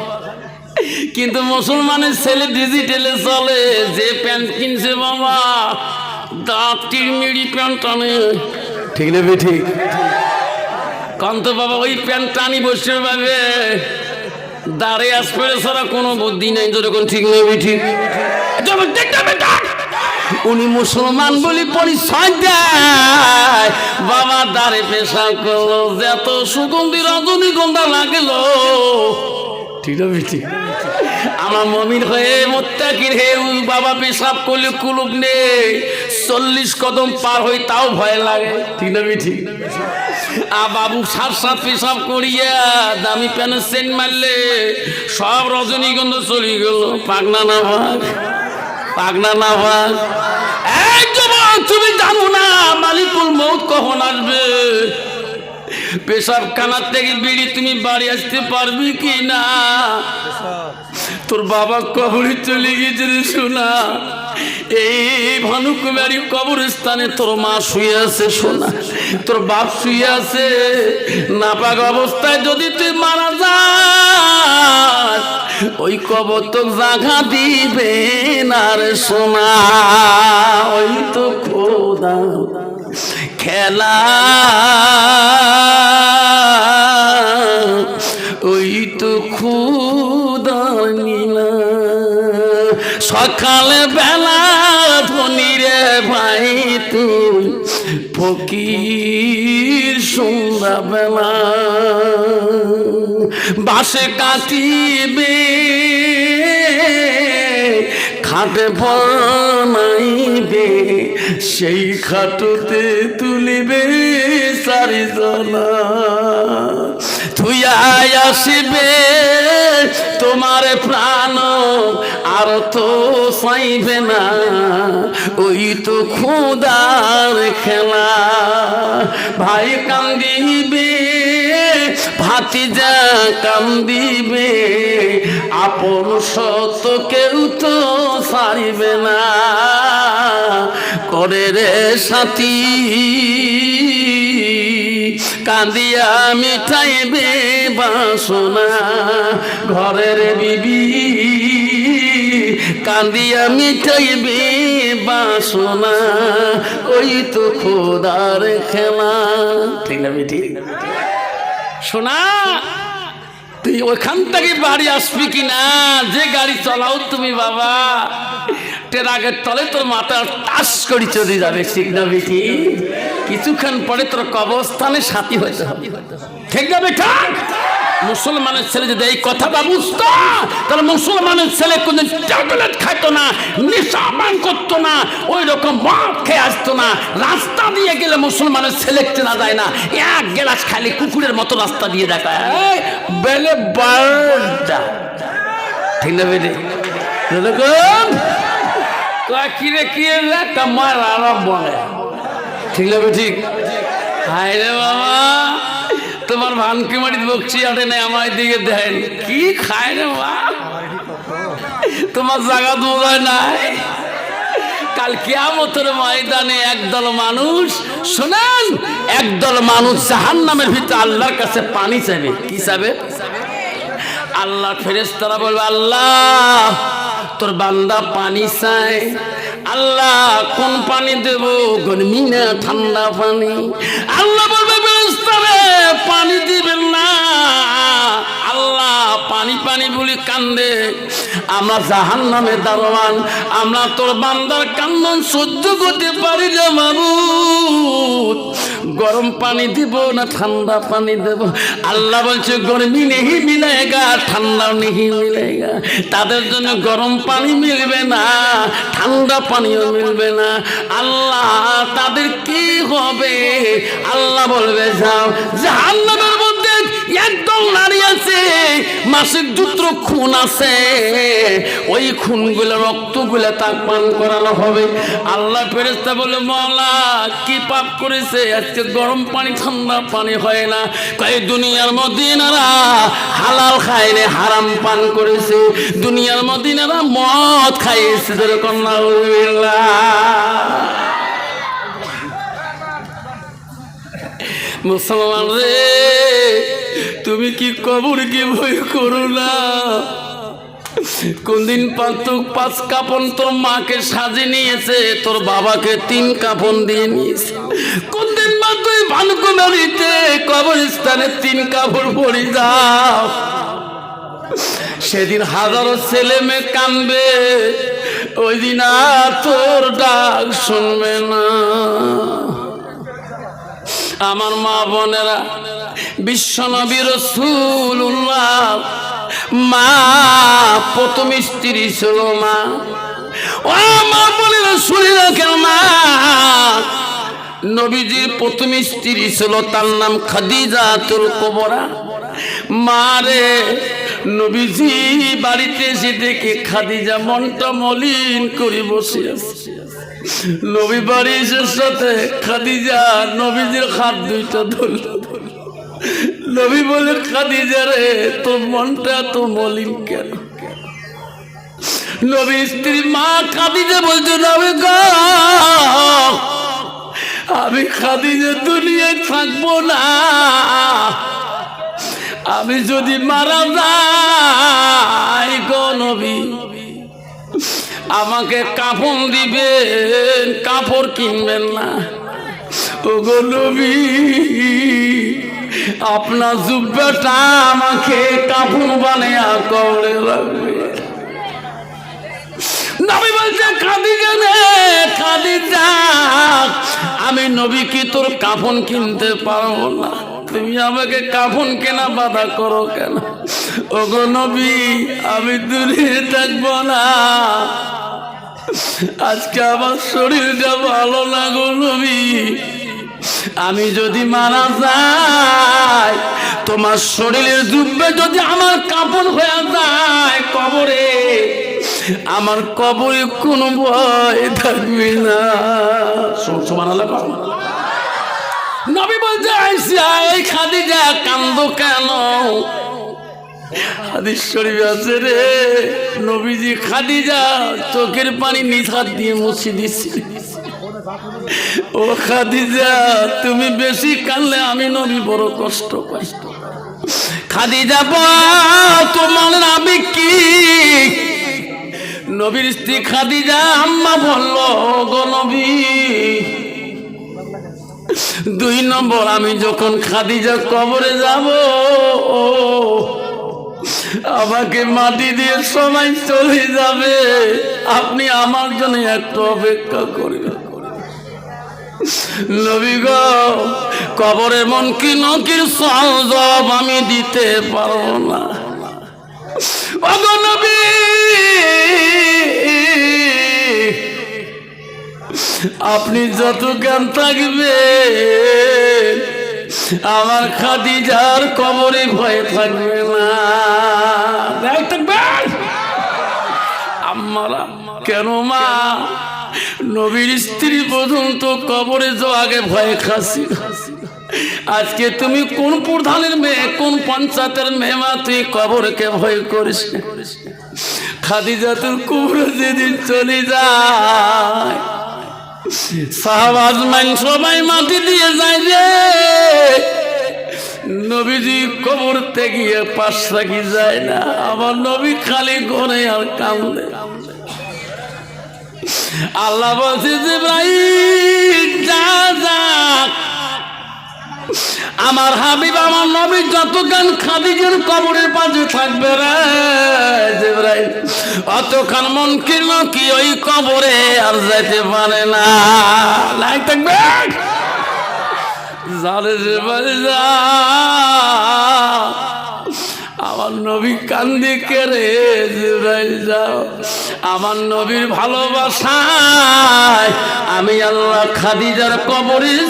কিন্তু মুসলমানের ছেলে ডিজিটালে চলে, যে প্যান্ট কিনছে বাবা দাঁতির মিড়ি প্যান্ট টানে, ঠিক না বেঠি? কান্ত বাবা ওই প্যান্ট টানি বসে পাবে, দাঁড়ে আসবে ছাড়া কোনো বুদ্ধি নাই, যেরকম ঠিক নেই, ঠিক? উনি মুসলমান বলি পরিচয় দেয়, বাবা দাঁড়ে পেশাব করলো, যত সুগন্ধি রজনীগন্ধা লাগলো, ঠিক না? ঠিক। আমার মমিন হয়ে মোত্তাকির হে, বাবা পেশাব করলে কুলুপ নেই, 40 কদম পার হই তাও ভয় লাগে, ঠিক না? ঠিক। বাবু 7 পেশাব করিয়া দামি প্যানের সেন্ট মারলে সব রজনীগন্ধা চলে গেল। পাগনা না ভাগ, পাগনা না ভাগ। তুমি জানো না মালিকুল মউত কখন আসবে? পেশাব খানার থেকে বিড়ি তুমি বাড়ি আসতে পারবি কি না? তোর বাবা কবরে চলে গেছে রে সোনা, এই ভানুকুমারী কবরস্থানে তোর মা শুয়ে আছে সোনা, তোর বাপ শুয়ে আছে। নাপাক অবস্থায় যদি তুই মারা যাস, ওই কবর তো জাগা দিবে না রে সোনা, ওই তো খোদা খেলা, ওই তো খুদা নীলা। সকালে বেলা ধনী রে ভাই তুই ফকির, সন্ধ্যা বেলা বাসে কাটিবে, খাটে বানাইবে, সেই খাটুতে তুলিবে 4 জনা। তুই আসিবে তোমার প্রাণ আর তো চাইবে না, ওই তো খুদার খেলা। ভাই কান্দিবে ভাতিজা কান্দিবে, আপন সত কেউ তো ছাড়িবে না, করে রে সাথী কান্দিয়া মিটাইবে বাসনা, ঘরের বিবি কান্দিয়া মিটাইবে বাসনা, ওই তো খোদার খেলা। ঠিক না বেটি? শোনা, তুই ওখান থেকে বাড়ি আসবি কিনা, যে গাড়ি চালাও তুমি বাবা, ট্রাকের তলে তোর মাথা টাস করে চলে যাবে। ঠিক না বেটি? কিছুক্ষণ পরে তোর কবরস্থানে সাথী হইতে হবে। ঠিক না বেটা? মুসলমানের ছেলে যদি এই কথাটা বুঝতো, তাহলে মুসলমানের ছেলে কোনদিন ট্যাবলেট খাইতো না, নেশা পান করতো না, ওই রকম মদ খেয়ে আসতো না। রাস্তা দিয়ে গেলে মুসলমানের ছেলে চেনা যায় না, এক গ্লাস খালি কুকুরের মতো রাস্তা দিয়ে দেখায় বেলে বারটা। ঠিক না বেটি? কিরে কি মার আরব বলে। ঠিক না বেটি? হায় রে বাবা, তোমার ভানকি মাটি বকছি আটে নাই, আমার দিকে দেন কি খায় রে বা, তোমার জায়গা বোঝায় নাই। কাল কিয়ামতের ময়দানে একদল মানুষ, শোনেন, একদল মানুষ জাহান্নামের ভিতরে আল্লাহর কাছে পানি চাইবে। কি চাইবে? আল্লাহ ফেরেশতারা বলবে, আল্লাহ তোর বান্দা পানি চায়। আল্লাহ কোন পানি দেব, গরমি না ঠান্ডা পানি? আল্লাহ বলবে, ফেরেশতারা পানি দিবেন না। আল্লাহ পানি পানি বলি কান্দে, আমরা জাহান্নামের দারোয়ান, আমরা তোর বান্দার কান্দন সহ্য করতে পারি না মাবুদ, গরম পানি দিব না ঠান্ডা পানি দেব? আল্লাহ বলছে, গরমি নেহি মিলেগা, ঠান্ডা নেহি মিলেগা। তাদের জন্য গরম পানি মিলবে না, ঠান্ডা পানিও মিলবে না। আল্লাহ তাদের কি হবে? আল্লাহ বলবে, যাও জাহান্নামের মধ্যে একদল নারী আছে, মাসিক দুত্র খুন আছে, ওই খুনগুলো রক্তগুলো তাক পান করানো হবে। আল্লাহ ফেরেশতা বলে, মওলা কি পাপ করেছে আজকে গরম পানি ঠান্ডা পানি হয় না? কয় দুনিয়ার মদিনারা হালাল খায় রে, হারাম পান করেছে। দুনিয়ার মদিনারা মদ খাইছে। যেরকম নাউযুবিল্লাহ। মুসলমান রে, তুমি কি কবর কি ভয় করো না? কোনদিন পাঁচ কাপন তোর মাকে সাজিয়ে নিয়েছে, তোর বাবাকে 3 কাপন দিয়ে নিয়েছে। কোনদিন মা তুই ভানুকুমারিতে কবরস্থানে 3 কাপড় পরে যাও, সেদিন হাজারো ছেলে মেয়ে কাঁদবে, ওই দিন আর তোর ডাক শুনবে না। আমার মা বোনেরা, বিশ্বনবী রাসূলুল্লাহ মা প্রথম স্ত্রী ছিল মা। ও মা বোনেরা শুনে রাখেন, মা নবীজির প্রথম স্ত্রী ছিল, তার নাম খাদিজাতুল কুবরা। মারে নবীজি বাড়িতে এসে দেখে খাদিজা মনটা মলিন করে বসে আছে। নবী বাড়ি এসে সাথে খাদিজা নবীজির হাত দুইটা ধরল। নবী বলে, খাদিজা রে তোর মনটা তো মলিন কেন? নবী স্ত্রী মা খাদিজা বলছে, নবী গো, আমি খাদিজা দুনিয়ায় থাকবো না, আমি যদি মারা যাই গো নবী, আমাকে কাফন দিবেন, কাপড় কিনবেন না। ও গো নবী, আপনার জুব্বাটা আমাকে কাফন বানিয়ে কবরে রাখবে। নবী বলছে, খাদিজা রে খাদিজা, আমি নবী কি তোর কাফন কিনতে পারবো না, তুমি আমাকে কাফন কেনা বাধা করো কেন? ও গো নবী, আমি দুনিয়ায় থাকবো না, আজকে আমার শরীরটা ভালো না গো নবী, আমি যদি মারা যাই, তোমার শরীরের জুব্বে যদি আমার কাপড় হয়ে যায় কবরে, আমার কবরে কোনো ভয় থাকবে না। সুবহানাল্লাহ। নবী বলছে আয়েশা এই খাদিজা কান্দো কেন? হাদিস শরীফে আছে রে নবীজি খাদিজা চোখের পানি নিজ হাত দিয়ে মুছে দিচ্ছে। ও খাদিজা তুমি বেশি কাঁদলে আমি নবী বড় কষ্ট পাই। খাদিজা তোমার নামে কি? নবীর স্ত্রী খাদিজা আম্মা বলল গো নবী 2 নম্বর আমি যখন খাদিজা কবরে যাব আমাকে মাটি দিয়ে সবাই চলে যাবে, আপনি আমার জন্য একটু অপেক্ষা করবেন। নবী গো কবরে মন কি নকির জবাব আমি দিতে পারবো না। ওগো নবী আপনি যত জ্ঞান থাকবে আমার খাদিজার কবরে ভয় থাকবে না। আম্মারা কেন মা? নবীর স্ত্রী পর্যন্ত কবরে যাওয়াকে ভয় খাসি। আজকে তুমি কোন প্রধানের মেয়ে, কোন পঞ্চায়েতের মেয়ে মা তুই কবরকে ভয় করিস? খাদিজা তোর কবরে যেদিন চলে যায় সাহাবাজ মান সবাই মাটি দিয়ে যায় রে, নবীজি কবর থেকে পাশ থাকি যায় না। আমার নবী খালি ঘরে আর কান্দে। আল্লাহ বলছে জিবরাইল যা যা আমার হাবিব আমার নবী যতক্ষণ খাদিজার কবরের পাশে থাকবে রে জিবরাইল অতক্ষণ মুনকির কি ওই কবরে আর যাইতে পারে না। লাই থাকবে জালে জিবরাইল যা আমার নবী কান্দি কেড়ে জিবরাইল যাও আমার নবীর ভালোবাসায় আমি আল্লাহ খাদিজার কবরের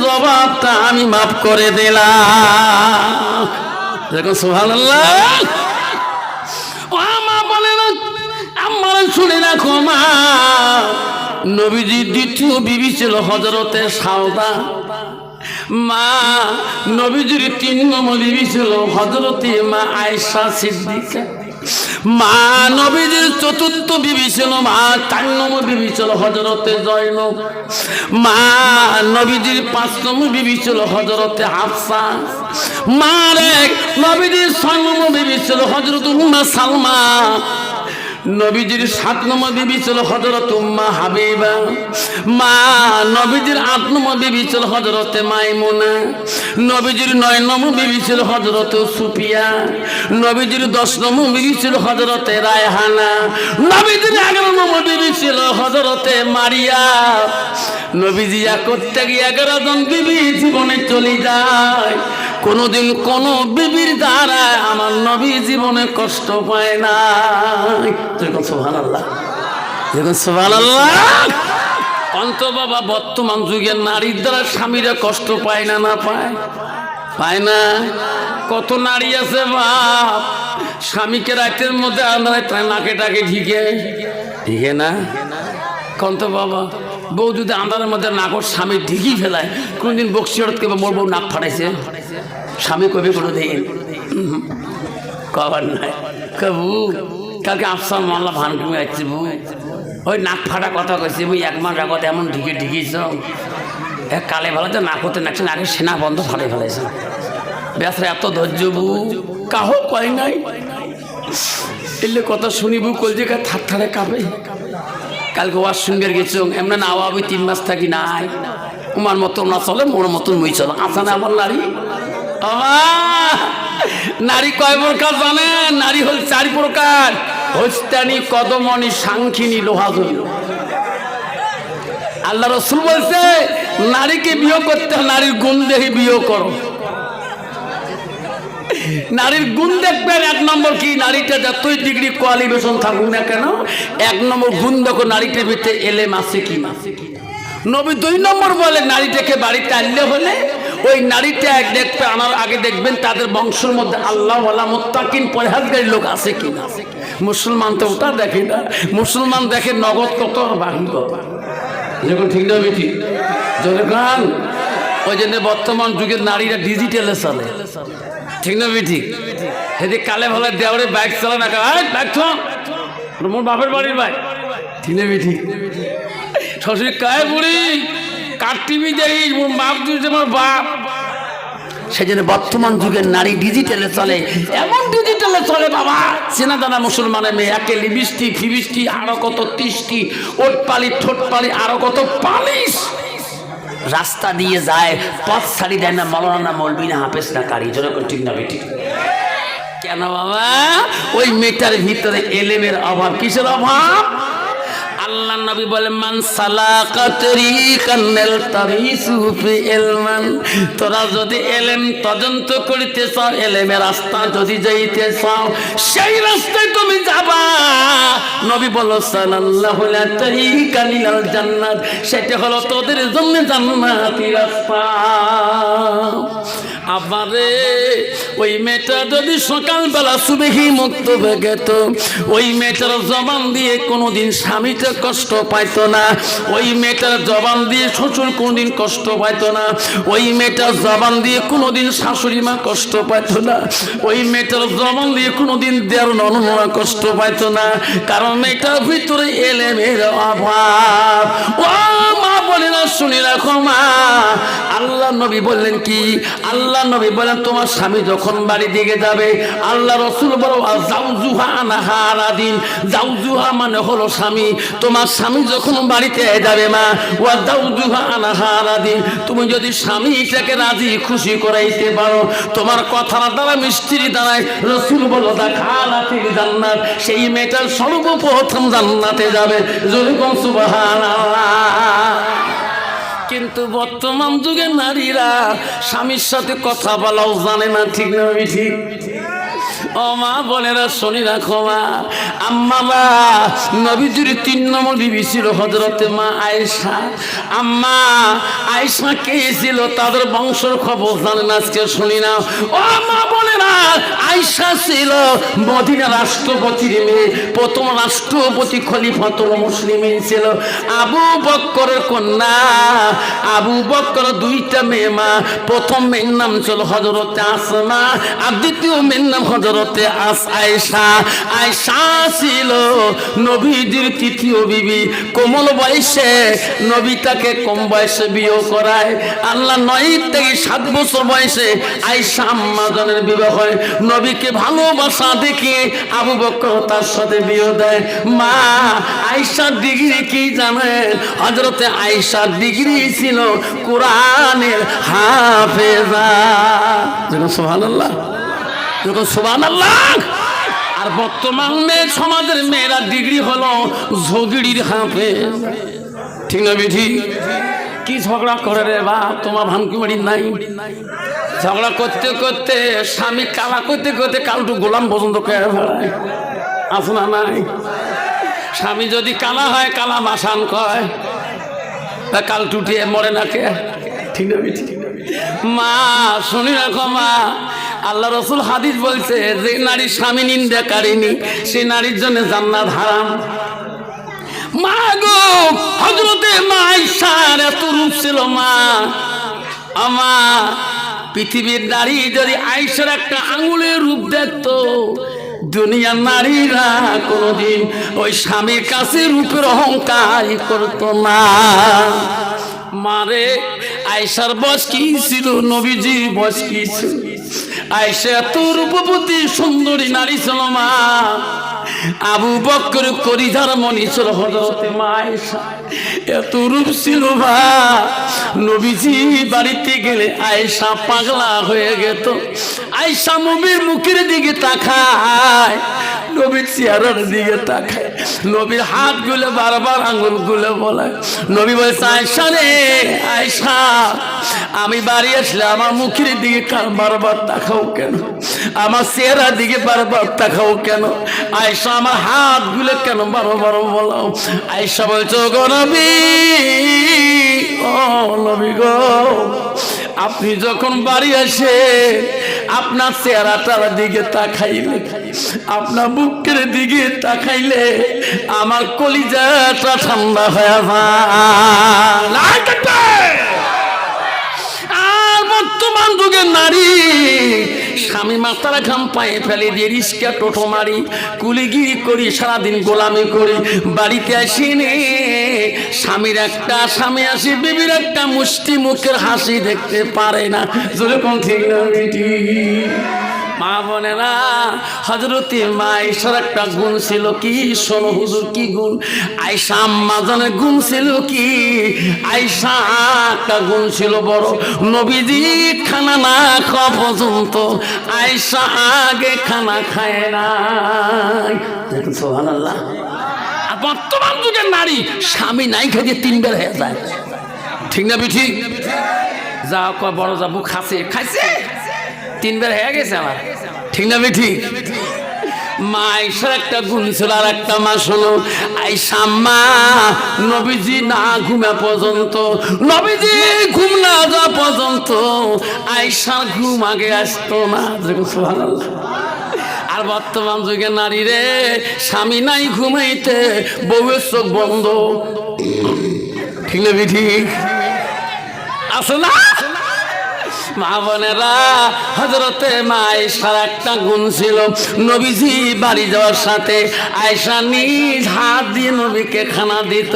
জবাবটা আমি মাফ করে দিলাম। দেখুন সুবহানাল্লাহ। ও মা বলে না আমার শুনে রাখো মা নবীজির দ্বিতীয় বিবি ছিল হযরতে সাউদা। মা নবীজির 3 নম্বর বিবি ছিল হযরতে মা আয়েশা সিদ্দিকা। মা নবীজির 4র্থ বিবি ছিল মা 4 নম্বর বিবি ছিল হযরতে জয়নব। মা নবীজির 5 নম্বর বিবি ছিল হযরতে হাফসা। মা রে নবীজির 6 নম্বর বিবি ছিল হযরত উম্মে সালমা। নবীজির 7 নম্বর বিবি ছিল হযরত উম্মে হাবিবা। মা নবীজির 8 নম্বর বিবি ছিল হযরতে মাইমুনা। নবীজির 9 নম্বর বিবি ছিল হযরত সুফিয়া। নবীজির 10 নম্বর বিবি ছিল হযরতে রায়হানা। নবীজির 11 নম্বর বিবি ছিল হযরতে মারিয়া। নবীজি করতে গিয়ে 11 জন বিবি জীবনে চলে যায়। কোনদিন কোন বিবির দ্বারা আমার নবী জীবনে কষ্ট পায় না। সুবহানাল্লাহ দেখুন সুবহানাল্লাহ। অন্ত বাবা বর্তমান যুগের নারীর দ্বারা স্বামীরা কষ্ট পায় না? না পায়? পায় না? কত নারী আছে বাপ স্বামীকে রাতের মধ্যে নাকে টাকে ঢিকে না কন্ত বাবা বউ যদি আন্ধারের মধ্যে নাকর স্বামী ঢিকি ফেলায় কোনদিন বক্সি হঠাৎ কেবে মোর বউ নাক ফাটাইছে স্বামী কবে কোনো দিন কবার নাই কবু কালকে আফসার মাল্লা ভান কমে আসছে বউ ওই নাক ফাটা কথা কইছে বই 1 মাস আগত এমন ঢিকিছ এক কালে ভালো তো নাক হতে নাকছে নাকের সেনা বন্ধ ফাটাই ফেলাইছে বেসরা এত ধৈর্য বউ কাহ কয় নাই এলে কথা শুনিবু কলজে কা থাক থারে কাঁপে কালকে ওয়াজ শুনবে গেছ এমন না আওয়াবি 3 মাস থাকি নাই তোমার মতো না চলে মোর মতন মই চলো আসা না আমার নারী নারী কয় প্রকার জানে নারী হল 4 প্রকার হস্তানি কদমনি সাংখিনী লোহাজনী আল্লাহ রাসূল বলছে নারীকে বিয়ে করতে নারীর গুণ দেখে বিয়ে করো নারীর গুণ দেখবেন 1 নম্বর কি নারীটা যতই ডিগ্রি কোয়ালিফিকেশন থাকুক না কেন 1 নম্বর গুণ দেখো নারীটার ভিতরে এলেম আছে কি না নবী 2 নম্বর বলে নারীটাকে বাড়িতে আনলে হলে ওই নারীটা দেখতে আনার আগে দেখবেন তাদের বংশের মধ্যে আল্লাহ ওয়ালা মুত্তাকিন পরহেজগারী লোক আছে কি না মুসলমান তো ওটা দেখে না মুসলমান দেখে নগদ কত বাহিনী কত যখন ঠিক না বেটি যখন ওই জন্য বর্তমান যুগের নারীরা ডিজিটালে চলে, ঠিক না ঠিক? এদিকে কালে ভালো দেওয়ারে বাইক চালা না, বাইক চালান মোর বাপের বাড়ির বাইক, ঠিক না ঠিক? শ্বশুর কায় বুড়ি কার টিভি দেই, মোর বাপ দিয়েছে আমার বাপ। সেই জন্য বর্তমান যুগের নারী ডিজিটালে চলে, এমন ডিজিটালে চলে বাবা, চেনা জানা মুসলমানের মেয়ে একে লিপস্টিক ফিবিস্টিক আরো কত তিষ্টি, ওট পালি ঠোঁট পালি আরো কত পালিশ, রাস্তা দিয়ে যায় পথ ছাড়ি দেয় না মৌলানা মৌলবি না হাফেজ না কারি, যেরকম ঠিক না বেটি? কেন বাবা? ওই মেয়েটার ভিতরে এলেমের অভাব। কিসের অভাব? আল্লাহ নবী বলে মান সালাকা তরিকান নালতামিসু ফি ইলমান, তোরা যদি এলেম তদন্ত করিতে চাও, এলেমের রাস্তা যদি যাইতে চাও, সেই রাস্তায় তুমি যাবা। নবী বলো সাল্লাল্লাহু আলাইহি তরিকান ইলাল জান্নাত, সেটা হলো তোদের জন্য জান্নাতি রাস্তা। আবারে ওই মেয়েটা যদি সকালবেলা সুবহি মুক্তবে গেত, ওই মেয়েটার জবান দিয়ে কোনোদিন স্বামীটা কষ্ট পাইতো না, ওই মেয়েটার জবান দিয়ে শ্বশুর কোনোদিন কষ্ট পাইতো না, ওই মেয়েটার জবান দিয়ে কোনোদিন শাশুড়ি মা কষ্ট পাইতো না, ওই মেয়েটার জবান দিয়ে কোনোদিন দেড় ননদরা কষ্ট পাইতো না, কারণ মেয়েটার ভিতরে এলেমের অভাব। ও মা বলে না, শুনে রাখো মা, আল্লাহ নবী বললেন কি? আল্লাহ নবী বলেন তোমার স্বামী যখন বাড়ি দিকে যাবে, আল্লাহ রাসূল বলো যাওজুহা আনাহারাদিন, যাওজুহা মানে হলো স্বামী, তোমার স্বামী যখন বাড়িতে যাবে মা, ওয়া যাওজুহা আনাহারাদিন, তুমি যদি স্বামীটাকে রাজি খুশি করাইতে পারো, তোমার কথার দ্বারা মিষ্টির দ্বারায় রাসূল বলো দাখালাতিল জান্নাত, সেই মেয়েটার সর্বপ্রথম জান্নাতে যাবে। যেরকম সুবহানাল্লাহ। কিন্তু বর্তমান যুগে নারীরা স্বামীর সাথে কথা বলাও জানে না, ঠিক না ঠিক? ও মা বোনেরা শুনি রাখো মা, আম্মা নবীজির 3 নম্বর বিবি ছিল হযরতে মা আয়েশা। আম্মা আয়েশা কে ছিল? তাদের বংশের খবর জানেন? আজকে শুনি না। ও মা বোনেরা, আয়েশা ছিল মদিনা রাষ্ট্রপতির মেয়ে, প্রথম রাষ্ট্রপতি খলিফাতুল মুসলিমিন ছিল। আবু বকরের কন্যা। আবু বকর 2টা মেয়ে মা, প্রথম মেয়ের নাম ছিল হযরতে আসমা, আর দ্বিতীয় মেয়ের নাম হযরতে আয়েশা। আয়েশা ছিল নবীজির 3য় বিবি। কোমল বয়সে নবী তাকে কম বয়সে বিয়ে করায়। আল্লাহ 9 থেকে 7 বছর বয়সে আয়েশা আম্মা জানের বিবাহ হয়। নবীকে ভালোবাসা দেখিয়ে আবু বকর তার সাথে বিয়ে দেয়। মা আয়েশার ডিগ্রি কি জানেন? হযরতে আয়েশার ডিগ্রি ছিল কোরআনের হাফেজা। সুবহানাল্লাহ, সুবহানাল্লাহ। আর বর্তমান সমাজের মেয়েরা ডিগ্রি হলো ঝগড়ির হাফেজ, ঠিক না বেঠি? কি ঝগড়া করে রে বাপ, তোমার ভানকুমারি নাই? ঝগড়া করতে করতে স্বামী কালা করতে করতে কালটু গোলাম পর্যন্ত কেড়ে ফেলায়, আছে না নাই? স্বামী যদি কালা হয় কালা মাসান কয়, কাল টুটিয়ে মরে না কে, ঠিক না বেঠি? মা শুনি রাখো মা, আল্লাহ রাসূল হাদিস বলছে যে নারী স্বামী নিন্দা করেনি সে নারীর জন্য জান্নাত হারাম। মা গো, হযরতে মা আয়েশার এত রূপ ছিল মা। আমা পৃথিবীর নারী যদি আয়েশার একটা আঙুলের রূপ দেখতো, দুনিয়ার নারীরা কোনোদিন ওই স্বামীর কাছে রূপের অহংকার করতো না। মারে আয়েশার বয়স কি ছিল? নবীজি বয়স কি ছিল? আয়েশা এত রূপবতী সুন্দরী নারী ছিল মা। আবু বকর করিজার মনি ছিল হযরতে মা আয়েশা, এত রূপ ছিল মা। নবীজি বাড়িতে গেলে আয়েশা পাগলা হয়ে যেত। আয়েশা নবীর মুখের দিকে তাকায়, নবীর চেহারার দিকে তাকায়, নবীর হাত গুলো বারবার আঙ্গুল গুলো বলায়। নবী বলছে আয়েশা রে আয়েশা, আমি বাড়ি আসলে আমার মুখের দিকে বারবার তাকাও কেন? আমার চেহারার দিকে বারবার তাকাও কেন? আয়েশা আমার হাত গুলো কেন বারবার বলাও? আয়েশা বলছো গো নবী, ও নবী গো, আপনি যখন বাড়ি আসে আপনার চেহারাটার দিকে তাকাইলে, আপনার বুকের দিকে তাকাইলে আমার কলিজাটা ঠান্ডা হয়ে যায়। বর্তমান যুগের নারী স্বামী মাথার ঘাম পায়ে ফেলে দিয়ে রিস্কা টোটো মারি কুলিগিরি করি সারাদিন গোলামি করি বাড়িতে আসিনি স্বামীর একটা স্বামী আসি বিবির একটা মুষ্টি মুখের হাসি দেখতে পারে না যেরকম ঠিক না বেটি মা বোনেরা হযরতে মা আয়েশার একটা গুণ ছিল কি শোনো হুজুর কি গুণ আয়েশা আম্মা জানের গুণ ছিল কি আয়েশা একটা গুণ ছিল বড় নবীজি খানা না খাওয়া পর্যন্ত আয়েশা আগে খানা খায় না সুবহানাল্লাহ আর বর্তমান যুগের নারী স্বামী নাই খেয়ে 3 বের হয়ে যায় ঠিক না বেটি যা কয় বড় যাবো খাইছে 3 বের হয়ে গেছে আমার ঠিক না বেটি মা আয়েশার একটা গুণ ছিল আর একটা মা শোনো আয়েশা মা নবীজি না ঘুমা পর্যন্ত নবীজি ঘুম না যাওয়া পর্যন্ত আয়েশার ঘুম আগে আসতো না সুবহানাল্লাহ আর বর্তমান যুগে নারী রে স্বামী নাই ঘুমাইতে বউয়ের চোখ বন্ধ ঠিক না বেটি আসো না মা বোনেরা হযরতে মা আয়েশার একটা গুণ ছিল নবীজি বাড়ি যাওয়ার সাথে আয়েশা নিজ হাত দিয়ে নবীকে খানা দিত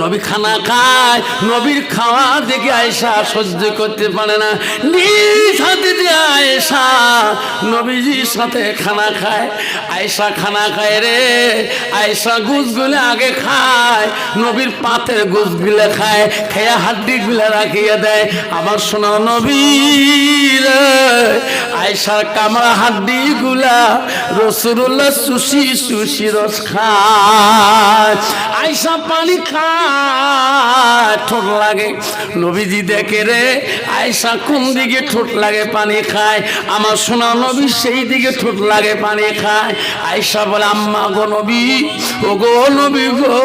নবী খানা খায় নবীর খাওয়া দেখে আয়েশা সহ্য করতে পারে না নিজ হাতে দিয়ে আয়েশা নবীজির সাথে খানা খায় আয়েশা খানা খায় রে আয়েশা গুছগুলো আগে খায় নবীর পাতের গুছগুলো খায় খেয়ে হাড্ডিগুলো রাখিয়ে দেয় আমার সোনা নবী আয়েশার কামড়া হাড্ডি গুলা রাসূলুল্লাহ সুশি সুশি রস খায় আয়েশা পানি খায় ঠোঁট লাগে নবীজি দেখে রে আয়েশা কোন দিকে ঠোঁট লাগে পানি খায় আমার সোনা নবী সেই দিকে ঠোঁট লাগে পানি খায় আয়েশা বলে আম্মা গো নবী ও গো নবী গো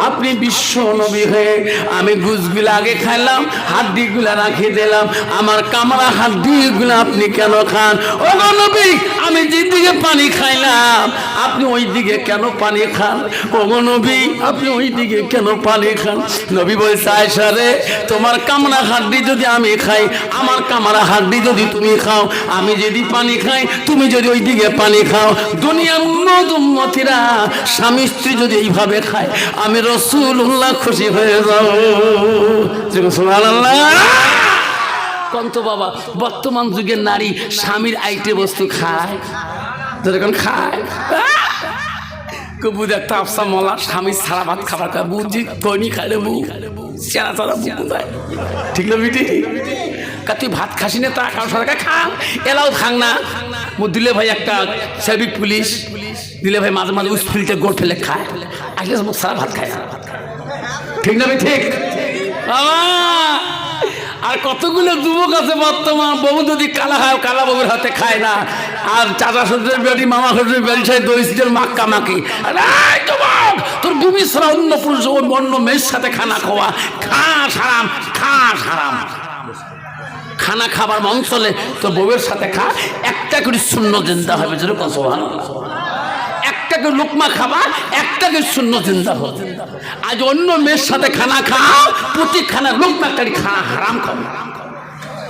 আপনি বিশ্ব নবী হয়ে আমি গুছগুলা আগে খাইলাম হাড্ডিগুলা রাখি দিলাম আমার কামড়া হাড্ডিগুলো আপনি কেন খান ও গো নবী আমি যেদিকে পানি খাইলাম আপনি ওই দিকে কেন পানি খান ও গো নবী আপনি ওই দিকে কেন পানি খান নবী বলছে আয়েশা রে তোমার কামড়া হাড্ডি যদি আমি খাই আমার কামড়া হাড্ডি যদি তুমি খাও আমি যদি পানি খাই তুমি যদি ওই দিকে পানি খাও দুনিয়ার উম্মতিরা স্বামী স্ত্রী যদি এইভাবে খায় আমি রাসূলুল্লাহ খুশি হয়ে যাব সুবহানাল্লাহ কন্ত বাবা বর্তমান যুগের নারী স্বামীর আইটে বস্তু খায় যেরকম খায় কবু দেখতে আফসা মলা স্বামী সারা ভাত খাবার খায় বুঝি তৈনি খায় রে বউ চেরা চারা বুকু দেয় ঠিক না বিটি তুই ভাত খাসি না তা কারোর সাথে খাং এলাও খাং না দিলে ভাই একটা সার্বিক পুলিশ দিলে ভাই মাঝে মাঝে উসফিলতে গোড় ফেলে খায় আসলে সারা ভাত খায় না ঠিক না ঠিক আর কতগুলো যুবক আছে বর্তমান বউ যদি কালা হয় কালা বউয়ের হাতে খায় না আর চাচা শ্বশুরের বাড়ি মামা শ্বশুরের বাড়ি সাথে দই সিটের মাক্কা মাকি তোর ভূমি ছাড়া অন্য পুরুষ অন্য মেয়ের সাথে খানা খাওয়া খাস হারাম খানা খাবার মন চলে তোর বউয়ের সাথে খা একটা করে শূন্য জিন্দা হবে যেরকম সুবহানাল্লাহ একটাকে লোকমা খাবা একটাকে শূন্য জিন্দা হবে আজ অন্য মেয়ের সাথে খানা খাও প্রতি খানা লোকমা একটা খানা হারাম খাবে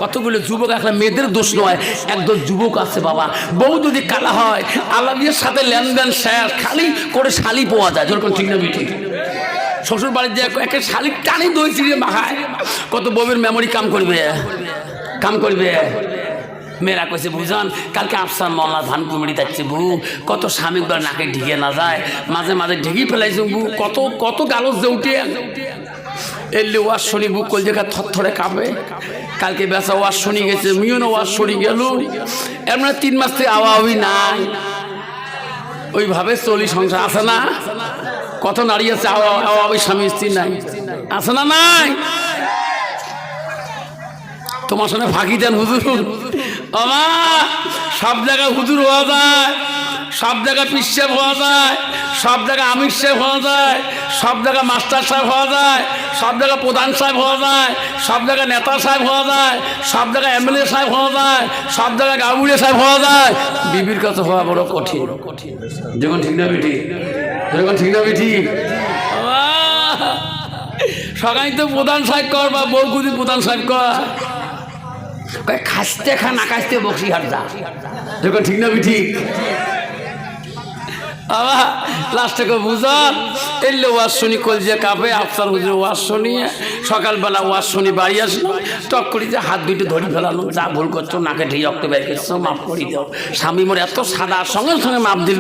কতগুলো যুবক এখন মেয়েদের দোষ নয় একদল যুবক আছে বাবা বউ যদি কালা হয় আলাদির সাথে লেনদেন শেষ খালি করে শালি পাওয়া যায় যেরকম ঠিক না ঠিক শ্বশুর বাড়ির যে একটা শালি টানি দই চিড়িয়ে মাখায় কত বউয়ের মেমোরি কাম করবে মেয়েরা কইছে বুঝান কালকে আফসান মল্লা ধান কুমিড়ি যাচ্ছে বউ কত স্বামীগুলো নাকে ঢিকে না যায় মাঝে মাঝে ঢেকে ফেলাইছে বউ কত গালস যে উঠে এলে ওয়াজ শুনি বুক কল জায়গা থরথরে কাঁপে কালকে বেচা ওয়াজ শুনি গেছে মিও ওয়াজ শুনি গেল এমন 3 মাস থেকে আওয়াই নাই ওইভাবে চলি সংসার আছে না কত নারী আছে আওয়াই স্বামী স্ত্রী নাই আছে না নাই তোমার সঙ্গে ফাঁকি দেন হুজুর আমার সব জায়গায় হুজুর হওয়া যায় সব জায়গায় পিসাব হওয়া যায় সব জায়গায় আমির সাহেব হওয়া যায় সব জায়গায় মাস্টার সাহেব হওয়া যায় সব জায়গায় প্রধান সাহেব হওয়া যায় সব জায়গায় নেতা সাহেব হওয়া যায় সব জায়গায় এমএলএ সাহেব হওয়া যায় সব জায়গায় গাঁবুড়ে সাহেব হওয়া যায় বিবির কাছে হওয়া বড় কঠিন যখন ঠিক না বেটি সকালে তো প্রধান সাহেব কর বা বউগুদি প্রধান সাহেব কর খাসতে খা না খাসতে বক্সিহাট যা, দেখো ঠিক না ঠিক? বাবা লাস্টকে বুঝা এলে ওয়াজ শুনি কলজে কাপে আফসার হুজুর ওয়াজ শুনিয়ে সকালবেলা ওয়াজ শুনি বাড়ি আসলো, টক করি যে হাত দুইটা ধরি ফেলালো, যা ভুল করছো নাকে ঢেই রক্ত বের করছো, মাফ করি দাও। স্বামী মোর এত সাদা, সঙ্গে সঙ্গে মাপ দিল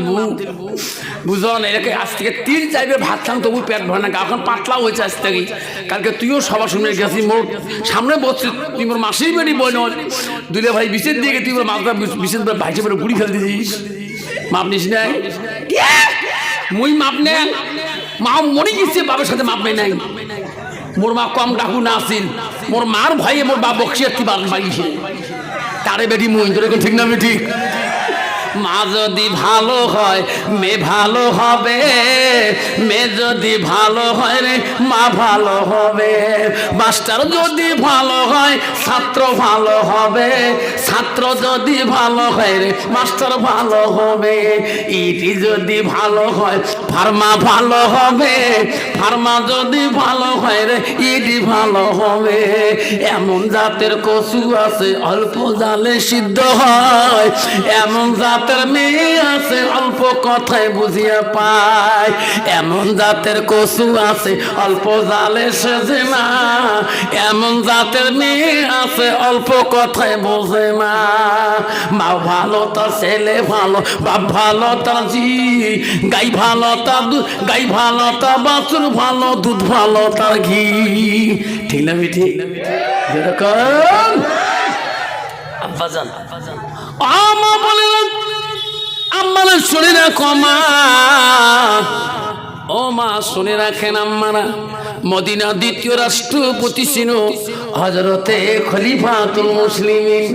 বুঝন। এটাকে আজ থেকে 3-4 বার ভাত খান তবু পেট ভরে না, এখন পাতলাও হয়েছে আজ থেকে। কালকে তুইও সবার শুনে গেছিস, মোর সামনে বসছিস, তুই মোর মাসির বেড়ি বই নয়, দুলে ভাই বিষের দিকে তুই মোর মাছটা বিষের ভাইসে বেড়ে গুড়ি ফেলে দিয়েছিস, মাপ নিস নাই? মুই মাপ নেন মা মরে গেছে, বাবার সাথে মাপ নেই নাই। মোর মা কম ডাকু না আসিল, মোর মার ভাইয়ে মোর বাপ বক্সিয়ার কি বাড়িছে তারে বেটি মুই তোর ঠিক না? আমি ঠিক। মা যদি ভালো হয় মেয়ে ভালো হবে, মেয়ে যদি ভালো হয় রে মা ভালো হবে, মাস্টার যদি ভালো হয় ছাত্র ভালো হবে, ছাত্র যদি ভালো হয় রে মাস্টার ভালো হবে, ইটি যদি ভালো হয় ফার্মা ভালো হবে, ফার্মা যদি ভালো হয় রে ইটি ভালো হবে। এমন জাতের কচু আছে অল্প জালে সিদ্ধ হয়, এমন জাতের মেয়ে আছে অল্প কথায় বুঝিয়া পায়, এমন জাতের কচু আছে অল্প জালে সেজে না, এমন জাতের মেয়ে আছে অল্প কথায় বোঝে না। মা ভালো তার ছেলে ভালো, বাপ ভালো তার জি, গাই ভালো তার দুধ, গাই ভালো তার বাছুর ভালো, দুধ ভালো তার ঘি, ঠিক না মিঠি? যেরকম আব্বাজান আমা বলে আম্মারা শুনে রাখো মা, ও মা শুনে রাখেন আম্মারা, মদিনা দ্বিতীয় রাষ্ট্রপতি ছিল হযরতে খলিফাতুল মুসলিমিন,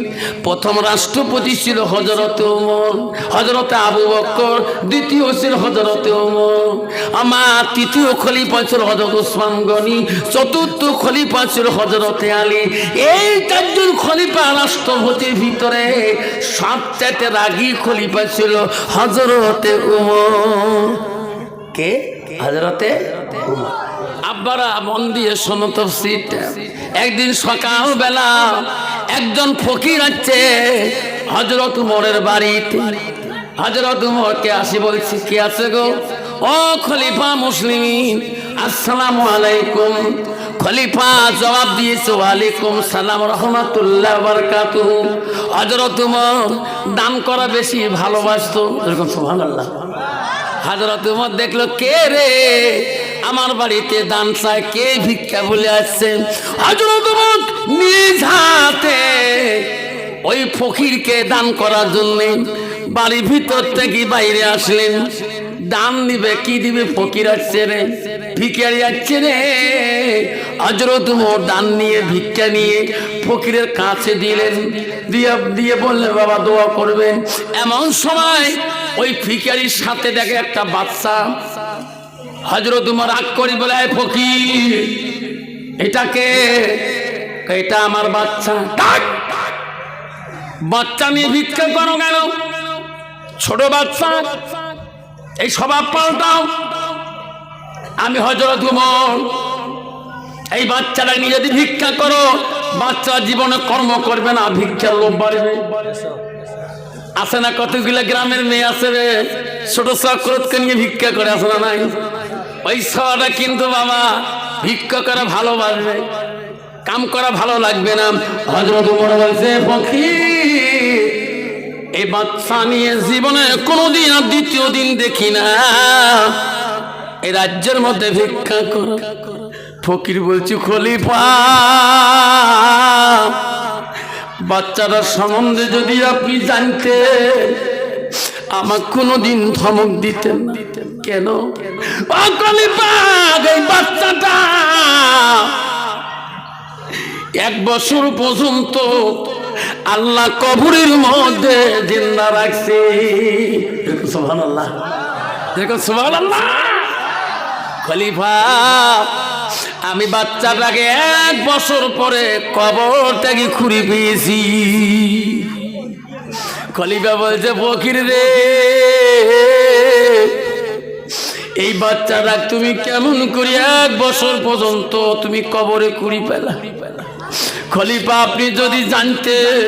প্রথম রাষ্ট্রপতি ছিল হযরতে ওমর, হযরতে আবু বকর, দ্বিতীয় ছিল হযরতে ওমর, আমার তৃতীয় খলিফা ছিল হযরত ওসমান গনি, চতুর্থ খলিফা ছিল হযরতে আলী। এই 4 জন খলিফা রাষ্ট্রপতির ভিতরে সবচেয়ে রাগী খলিফা ছিল হযরতে ওমর। কে? হযরতে ওমর। আব্বারা মন দিয়ে শোনো তাফসীরটা। একদিন সকালবেলা একজন ফকির আছে হযরত ওমরের বাড়িতে, হযরত ওমরকে আসি বলছি, কে আছে গো? ও খলিফা মুসলিমিন, আসসালামু আলাইকুম। খলিফা জবাব দিয়েছে, ওয়ালাইকুম সালাম রাহমাতুল্লাহি ওয়া বারাকাতুহু। হযরত ওমর দান করা বেশি ভালোবাসতো, এরকম সুবহানাল্লাহ। হযরত ওমর দেখলো কে রে আমার বাড়িতে দান চায়, কে ভিক্ষা বলে আসছে। হযরত ওমর নিজ হাতে ওই ফকিরকে দান করার জন্য বাড়ির ভিতর থেকে বাইরে আসলেন। দান নিবে, কি দিবে? ফকির আসছে রে, ভিখারি আসছে রে। হযরত ওমর দান নিয়ে ভিক্ষা নিয়ে ফকিরের কাছে দিলেন, দিয়ে বললেন বাবা দোয়া করবেন। এমন সময় ওই ভিখারির সাথে দেখে একটা বাচ্চা। হযরত ওমর রাগ করি বলে, ফকির এটাকে? এটা আমার বাচ্চা। বাচ্চা নিয়ে ভিক্ষা করো কেন? ছোট বাচ্চা, এই স্বভাব পাল্টাও। আমি হযরত ওমর, এই বাচ্চাটা নিয়ে যদি ভিক্ষা করো, বাচ্চা জীবনে কর্ম করবে না, ভিক্ষার লোভ বাড়বে। আছে না কতগুলা গ্রামের মেয়ে আছে রে, ছোট চক্রতকে নিয়ে ভিক্ষা করে, আছে না নাই? ওই সবাটা কিন্তু বাবা ভিক্ষা করা ভালোবাসবে, কাম করা ভালো লাগবে না। হযরত ওমর বলছে, ফকির এই বাচ্চা নিয়ে জীবনে কোনোদিন আর দ্বিতীয় দিন দেখি না, এই রাজ্যের মধ্যে ভিক্ষা করো। ফকির বলছি, খলিফা বাচ্চাটার সম্বন্ধে যদি আপনি জানতে আমাকে কোনোদিন ধমক দিতেন না। কেন? খলিফা এই বাচ্চাটা 1 বছর পর্যন্ত আল্লাহ কবরের মধ্যে জিন্দা রাখছে। সুবহানাল্লাহ, দেখো সুবহানাল্লাহ। খলিফা আমি বাচ্চাটাকে 1 বছর পরে কবর থেকে খুঁড়ে পেয়েছি। খলিফা বলছে, ফকির রে এই বাচ্চাটা তুমি কেমন করে 1 বছর পর্যন্ত তুমি কবরে খুঁড়ি পেলা? খলিফা আপনি যদি জানতেন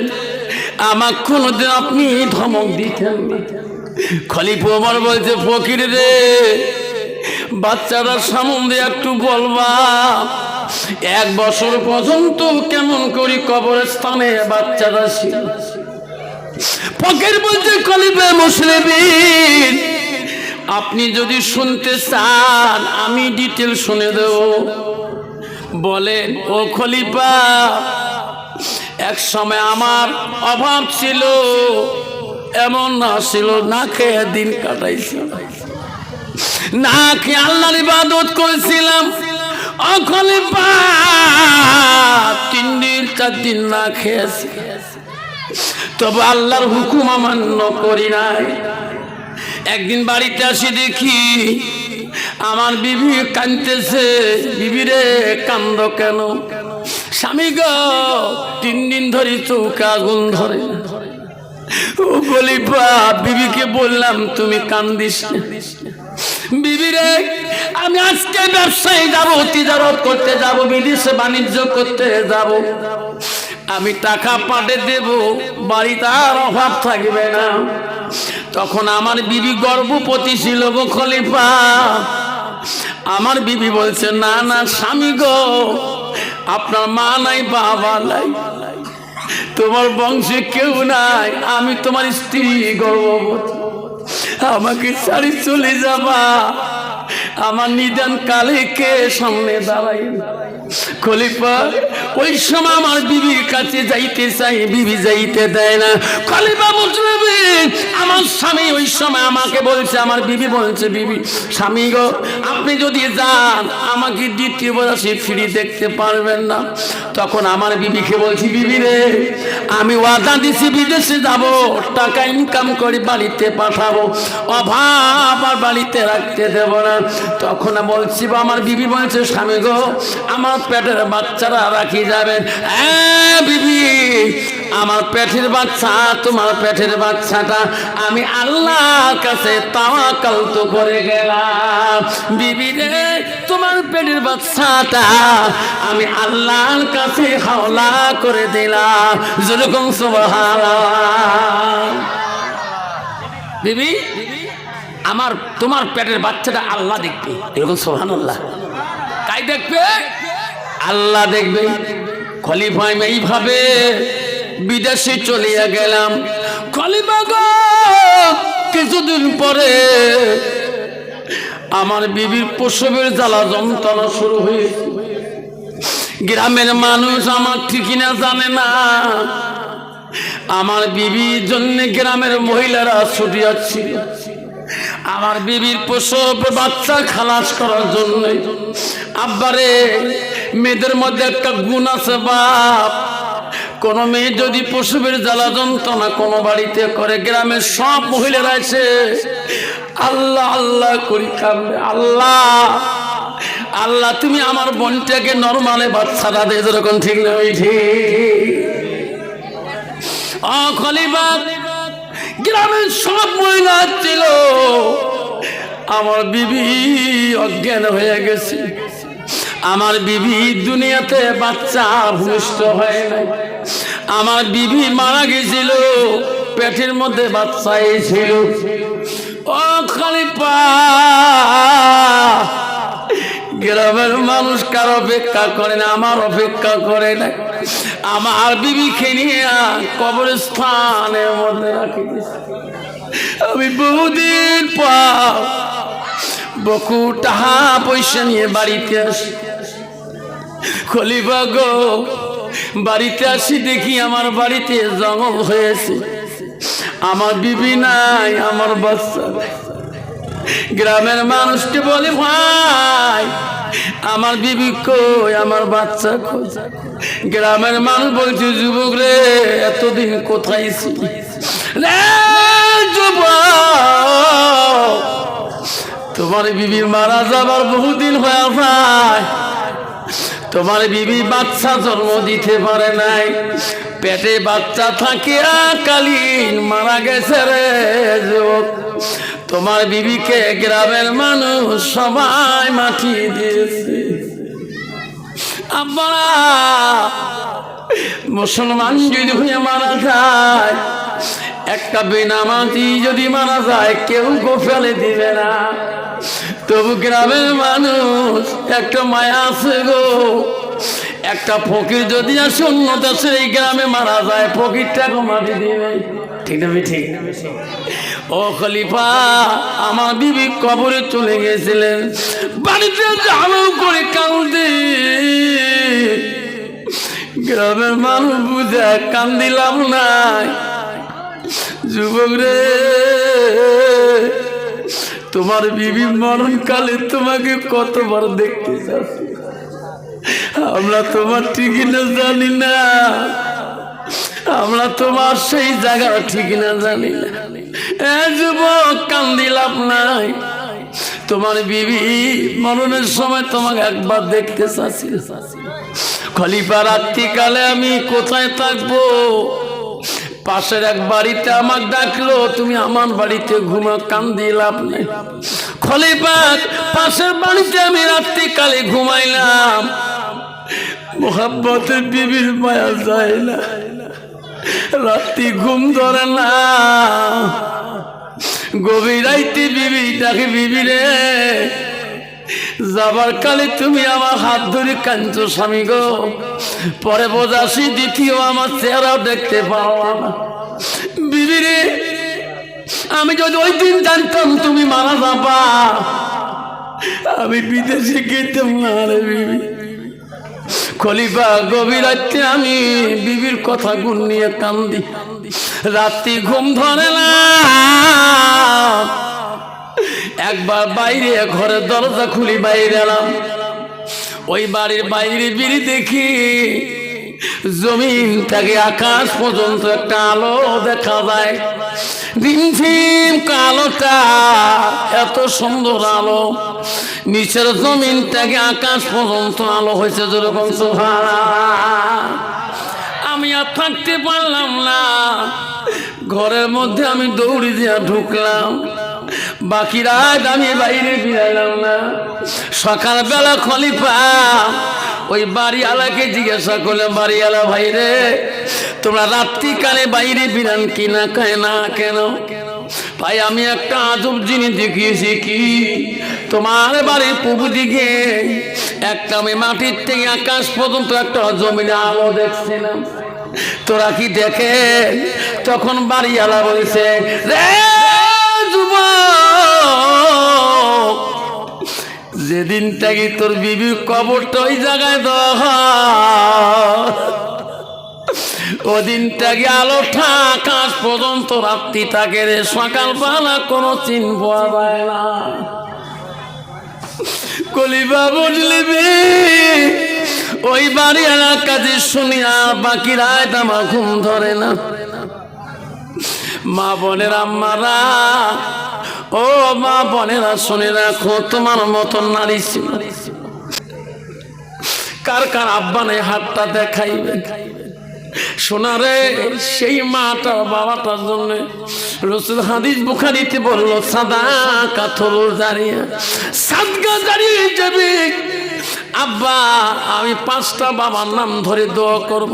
আমার কোনদিন আপনি ধমক দিতেন না। খলিফা ওমর বলছে ফকির রে বাচ্চারা সম্বন্ধে একটু বলবা, 1 বছর পর্যন্ত কেমন করি কবরস্থানে বাচ্চারা ছিল। ফকির বলছে খলিফা মুসলিমিন আপনি যদি শুনতে চান আমি ডিটেল শুনে দেব। বলেন ও খলিফা এক সময় আমার অভাব ছিল, এমন না ছিল না খেয়ে দিন কাটাইছি, না খেয়ে আল্লাহর ইবাদত করেছিলাম। ও খলিফা 3 দিন 4 দিন না খেয়েছি, তবে আল্লাহর হুকুম অমান্য করি নাই। একদিন বাড়িতে আসি দেখি আমার বিবি কাঁদতেছে। বিবি রে কান্দ কেন? স্বামী গো 3 দিন ধরে চৌকে আগুন ধরে। ও খলিফা বিবিকে বললাম তুমি কান্দিস না। বিবি রে আমি আজকে ব্যবসায় যাব, তিজারত করতে যাব, বিদেশে বাণিজ্য করতে যাব, আমি টাকা পাঠিয়ে দেব, বাড়িতে আর অভাব থাকবে না। তখন আমার বিবি গর্ভবতী ছিল গো খলিফা। আমার বিবি বলছে না না স্বামী গো আপনার মা নাই বাবা নাই, তোমার বংশে কেউ নাই, আমি তোমার স্ত্রী গর্ভবতী, আমাকে ছাড়ি চলে যাবা, আমার নিদান কালে কে সামনে দাঁড়াই? খলিফা ওই সময় আমার বিবির কাছে যাইতে চাই, বিবি যাইতে দেয় না। খলিফা মুসলিমিন আমার স্বামী ওই সময় আমাকে বলছে, আমার বিবি বলছে বিবি স্বামী গো আপনি যদি যান আমাকে দ্বিতীয়বার আসে ফিরে দেখতে পারবেন না। তখন আমার বিবিকে বলছি বিবি রে আমি ওয়াদা দিছি বিদেশে যাব, টাকা ইনকাম করে বাড়িতে পাঠাবো, অভাব আর বাড়িতে রাখতে দেব না। তখন বলছি আমার বিবি বলছে স্বামী গো আমার পেটের বাচ্চারা রাখি যাবেন। বিবি আমার পেটের বাচ্চা, তোমার পেটের বাচ্চাটা আমি আল্লাহর কাছে তাওয়াক্কুল তো করে গেলাম। বিবি রে তোমার পেটের বাচ্চাটা আমি আল্লাহর কাছে হাওলা করে দিলাম। যেরকম সুবহানাল্লাহ। বিবি আমার তোমার পেটের বাচ্চাটা আল্লাহ দেখবে, এরকম সুবহানাল্লাহ। কাই দেখবে? আল্লাহ দেখবে। খলিফা এইভাবে বিদেশে চলে গেলাম। খলিফা গো কিছুদিন পরে আমার বিবির প্রসবের জ্বালা যন্ত্রণা শুরু হয়েছে। গ্রামের মানুষ আমার ঠিকানা জানে না, আমার বিবির জন্য গ্রামের মহিলারা ছুটি আসছিল। আমার বিবির প্রসব বাচ্চা খালাস করার জন্য আব্বারে মেয়েদের মধ্যে একটা গুণ আছে বাপ, কোন মেয়ে যদি প্রসবের জ্বালা যন্ত্রণা কোনো বাড়িতে করে গ্রামের সব মহিলারা এসে আল্লাহ আল্লাহ করি কাঁদবে, আল্লাহ আল্লাহ তুমি আমার বোনটাকে নরমালে বাচ্চাটা দে। যেরকম ঠিক না ওই ঠিক। খলিফা গ্রামের সব মহিলা ছিল, আমার বিবি অজ্ঞান হয়ে গেছে। আমার বিবি দুনিয়াতে বাচ্চা ভূমিষ্ঠ হয় নাই, আমার বিবি মারা গেছিল, পেটের মধ্যে বাচ্চা ছিল। ও খলিফা গ্রামের মানুষ কার অপেক্ষা করে না, আমার অপেক্ষা করে না। আমার বিবিকে নিয়ে কবরস্থানের মধ্যে রাখি দিয়েছে। আমি বহুদিন পর বকু টাকা পয়সা নিয়ে বাড়িতে আসি। খলিফা গো বাড়িতে আসি দেখি আমার বাড়িতে জঙ্গল হয়েছে, আমার বিবি নাই, আমার বাচ্চা। গ্রামের মানুষকে বলে ভাই আমার বিবি কই, আমার বাচ্চা কই? গ্রামের মানুষ বলছে যুবক রে এতদিন কোথায় ছিলি রে যুবক, তোমার বিবি মারা যাবার বহুদিন হয়ে যায়, তোমার বিবি বাচ্চা জন্ম দিতে পারে নাই, পেটে বাচ্চা থাকে কালীন মারা গেছে রে যুবক। তোমার বিবিকে গ্রামের মানুষ সবাই মাটি দিয়েছে। আব্বা মুসলমান যদি হয়ে মারা যায়, একটা বেনামাজি যদি মারা যায় কেউ গোফেলে দিবে না। তবু গ্রামের মানুষ একটা মায়া আছে গো। একটা ফকির যদি আসে অন্য দেশে এই গ্রামে মারা যায়, ফকিরটাকে মাটি দিবে। ঠিক না ঠিক? ও খলিফা, আমার বিবি কবরে চলে গেছিলেন, বাড়িতে ঝাড়ু করে কাঁদে। গ্রামের মানুষ বুঝে কান্দিলাম নাই। যুবক রে, তোমার বিবি মরণকালে তোমাকে কতবার দেখতে চাচ্ছি, আমরা তোমার ঠিকানা জানি না, আমরা তোমার সেই জায়গা ঠিকানা জানি না। যুবক, কান্দিলাম নাই। তোমার বিবি মরণের সময় তোমাকে একবার দেখতে চাচ্ছি। খলিফা, রাত্রিকালে আমি কোথায় থাকবো? পাশের এক বাড়িতে আমাকে ডাকলো, তুমি আমার বাড়িতে ঘুমা। কান্দিলাম নাই। খলিফা, পাশের বাড়িতে আমি রাত্রিকালে ঘুমাইলাম। মোহাব্বতের বিবির মায়া যায় না, রাত্রি ঘুম ধরে না। গভীর রাইতে বিবি ডাকে, বিবি রে, যাবার কালে তুমি আমার হাত ধরে কাঁদছো স্বামী গো। পরে বোঝাসি দ্বিতীয় আমার চেহারাও দেখতে পাও। বিবি রে, আমি যদি ওই দিন জানতাম তুমি মারা যাবা, আমি বিদেশে যেতাম না রে বিবি। খলিফা, গভীর রাতে আমি বিবির কথা গুণ নিয়ে কান্দি, রাত্রি ঘুম ধরে না। একবার বাইরে ঘরের দরজা খুলি বাইরে এলাম। ওই বাড়ির বাইরে বিড়ি দেখি, জমিন থেকে আকাশ পর্যন্ত একটা আলো দেখা যায়। রিমঝিম কালোটা, এত সুন্দর আলো। নিচের জমিন থেকে আকাশ পর্যন্ত আলো হয়েছে যেরকম। আমি আর থাকতে পারলাম না, ঘরের মধ্যে আমি দৌড়ি দিয়া ঢুকলাম। বাকি রাত আমি বাইরে ফিরাইলাম না। সকালবেলা খলিফা ওই বাড়িওয়ালাকে জিজ্ঞাসা করলাম, বাড়িওয়ালা ভাই রে, তোমরা রাত্রিকালে বাইরে ফিরান কি না? কয় না। কেন? ভাই, আমি একটা আজব জিনিস দেখিয়েছি। কি? তোমার বাড়ির পূর্ব দিকে একটা আমি মাটির থেকে আকাশ পর্যন্ত একটা জমিনে আলো দেখছিলাম। তোরা কি দেখে? তখন বাড়িওয়ালা বলছে, রে যুবক, যেদিন থেকে তোর বিবির কবরটা ওই জায়গায় দেওয়া হয়, ওদিন থেকে আলোটা আকাশ পর্যন্ত রাত্রি থাকে রে। সকালবেলা কোনো চিন পাওয়া যায় না। কলিবা বুঝলি, ওই বাড়ি এলাকাতে শুনিয়া বাকি রাত আমার ঘুম ধরে না। মা বোনের আম্মারা, ও মা বোনেরা, শুনে রাখো, তোমার মতন নারী ছিল। কার কার আব্বা নেই হাতটা দেখাইবে। শোনারে, সেই মাটা বাবাটার জন্য রাসূল হাদিস বুখারীতে বললো, সাদাকাতুল জারিয়া, সাদকা জারিয়া যাবে। আব্বা, আমি 5টা বাবার নাম ধরে দোয়া করব।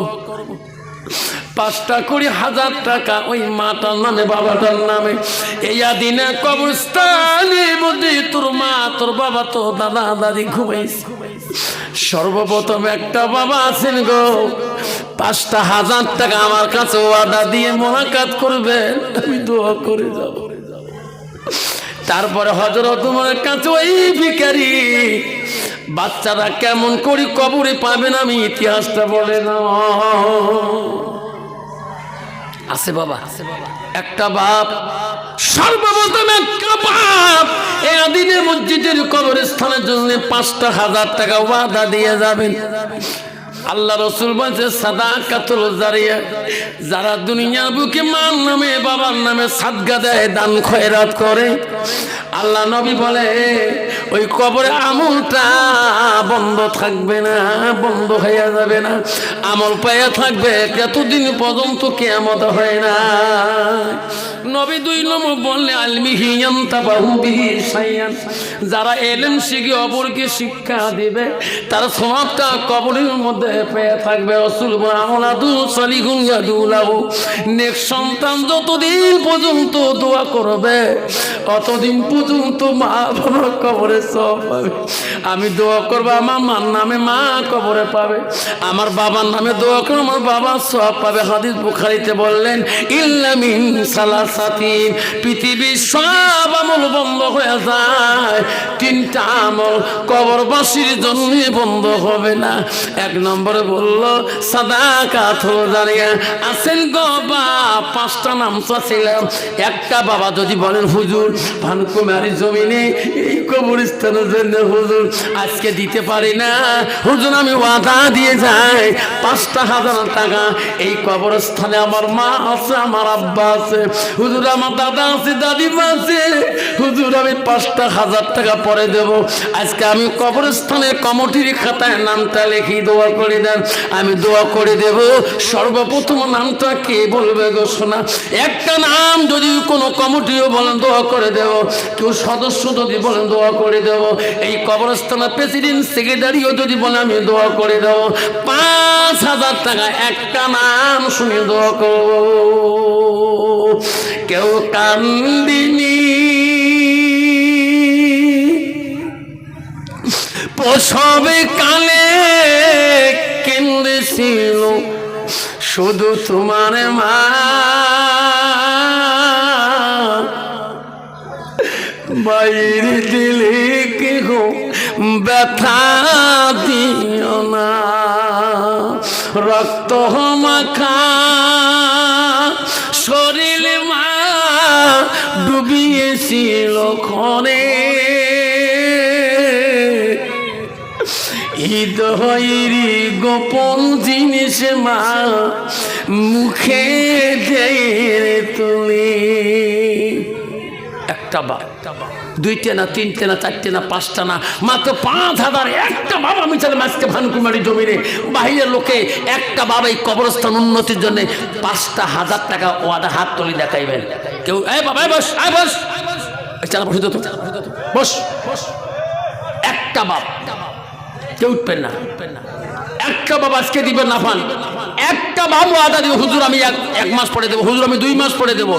5টা করে 1000 টাকা ওই মাটার নামে, বাবাটার নামে। এই দিনে কবরস্থানের মধ্যে তোর মা, তোর বাবা, তোর দাদা দাদি ঘুমাইছে। সর্বপ্রথম একটা বাবা আছেন গো, 5টা 1000 টাকা আমার কাছে ওয়াদা দিয়ে মোলাকাত করবেন, আমি দোয়া করে যাব। তারপরে হযরত ওমরের কাছে ওই ভিখারি বাচ্চারা কেমন করে কবরে পাবেন, আমি ইতিহাসটা বলে না। আছে বাবা, একটা বাপ, সর্বপ্রথম একটা বাপ এই আদিনে মসজিদের কবরস্থানের জন্য 5টা 1000 টাকা ওয়াদা দিয়ে যাবেন। আল্লাহ রাসূল বলেছে, সাদাকাতুল জারিয়া, যারা দুনিয়ার বুকে মার নামে, বাবার নামে সাদকা দেয়, দান খয়রাত করে, আল্লাহ নবী বলে ওই কবরে আমলটা বন্ধ থাকবে না, বন্ধ হয়ে যাবে না, আমল পাইয়া থাকবে যতদিন পর্যন্ত কিয়ামত হয় না। নবী 2 নম্বর বললে আলমিহি ইয়ানতাবাহু বিহি শাইয়ান, যারা ইলম শিখে অপরকে শিক্ষা দিবে তার সওয়াবটা কবরের মধ্যে পেয়ে থাকবে। রাসূল আমলাদু সালিহুন ইয়াদুলাহু, নেক সন্তান যতদিন পর্যন্ত দোয়া করবে ততদিন পর্যন্ত মা বাবা কবরে সওয়াব পাবে। আমি দোয়া করব আমার মার নামে মা কবরে পাবে, আমার বাবার নামে দোয়া করব আমার বাবা সওয়াব পাবে। হাদিস বুখারীতে বললেন ইল্লা মিন সালাসাতিন, পৃথিবীর সব আমল বন্ধ হয়ে যায়, 3টা আমল কবরবাসীর জন্য বন্ধ হবে না। 1 নম্বরে বলল সাদাকাত জারিয়া। আছেন গো বা 5টা নাম চাচ্ছিলাম। একটা বাবা যদি বলেন হুজুর ভানুকুমারী জমিনে এই কবরস্থানের জন্য হুজুর আজকে দিতে পারি না, হুজুর আমি ওয়াদা দিয়ে যাই 5,000 টাকা এই কবরস্থানে আমার মা আছে, আমার আব্বা আছে, হুজুর আমার দাদা আছে, দাদিমা আছে, হুজুর আমি 5,000 টাকা পরে দেব। আজকে আমি কবরস্থানের কমিটির খাতায় নামটা লিখি দোয়া করে দেন, আমি দোয়া করে দেব। সর্বপ্রথম নামটা কে বলবে গো শোনা? একটা নাম যদি কোনো কমিটিও বলেন দোয়া করে দেব, কেউ সদস্য যদি বলেন দোয়া করে দেব, এই কবরস্থানের প্রেসিডেন্ট সেক্রেটারিও যদি বলে আমি দোয়া করে দেব। 5,000 টাকা একটা নাম শুনে দোয়া করব। কেউ কান্দিনি প্রসবে কালে কেন্দ্রেছিল শুধু তোমার মা, বাইরে দিলে কেহ ব্যথা দিও না, রক্ত মাখা শরীর মা ডুবিয়েছিল ক্ষণে, হৃদয়েরই গোপন জিনিস মা মুখে দিয়ে তুলি। একটা বাপ, 2টা না 3টা না 4টা না 5টা না, মাত্র 5,000 একটা বাবা। আমি চাইলাম আজকে ভানুকুমারী জমিনে বাহিরের লোকে একটা বাবা এই কবরস্থান উন্নতির জন্য 5,000 টাকা ওয়াদা হাত তুলে দেখাইবেন। কেউ এই বাবা বস, বস, চালা বসে তো বস, একটা বাপ কেউ উঠবেন না, একটা বাবা আজকে দিবেন না পান, একটা বাবু আদা দিব হুজুর আমি 1 মাস পরে দেবো, হুজুর আমি 2 মাস পরে দেবো।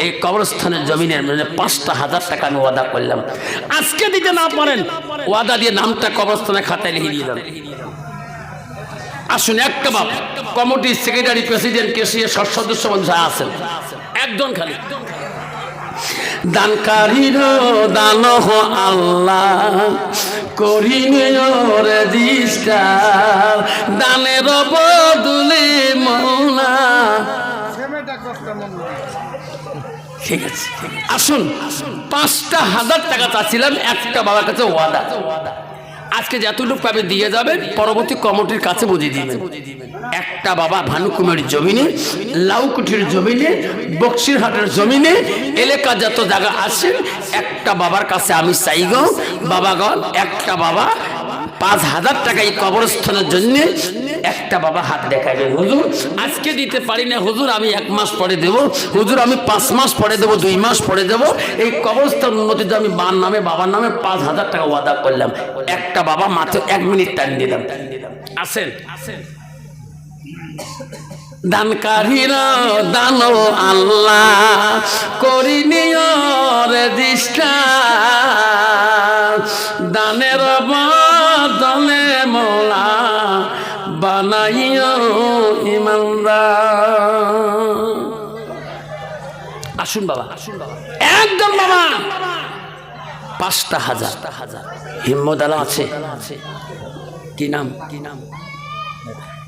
এই কবরস্থানের জমিনের মানে 5,000 টাকা আমি ওয়াদা করলাম। আজকে দিতে না পারেন ওয়াদা দিয়ে নামটা কবরস্থানের খাতায় লিখে দিয়ে দেন। আসুন একটা বাপ কমিটি সেক্রেটারি প্রেসিডেন্ট কেসিএ সদস্য যা আছেন একজন খালি দানকারীর দান আল্লাহ করিনে রেজিস্টার, দানের বদলে মৌলা। ঠিক আছে আসুন, 5,000 টাকা চাচ্ছিলাম একটা বাবার কাছে ওয়াদা। আজকে যতটুকু পাবে দিয়ে যাবেন, পরবর্তী কমিটির কাছে বুঝিয়ে দিবেন। একটা বাবা ভানুকুমারীর জমিনে, লাউকুঠির জমিনে, বক্সিরহাটের জমিনে, এলাকা যত জায়গা আছেন একটা বাবার কাছে আমি চাই গো বাবাগণ, একটা বাবা 5,000 টাকা এই কবরস্থানের জন্য একটা বাবা হাত দেখাইবেন। হুজুর আজকে দিতে পারি না হুজুর, আমি 1 মাস পরে দেব, হুজুর আমি 5 মাস পরে দেব, 2 মাস পরে দেব। এই কবরস্থান উন্নতিতে আমি বাবার নামে 5,000 টাকা ওয়াদা করলাম। একটা বাবা মাত্র 1 মিনিট টাইম দিলাম। আসেন দানকারীরা দান আল্লাহ করিনি রেজিস্টার, দানের বদলে মৌলা বানাইও ইমানদার। আসুন বাবা, একদম বাবা 5,000 হিম্মত আলা আছে। কি নাম?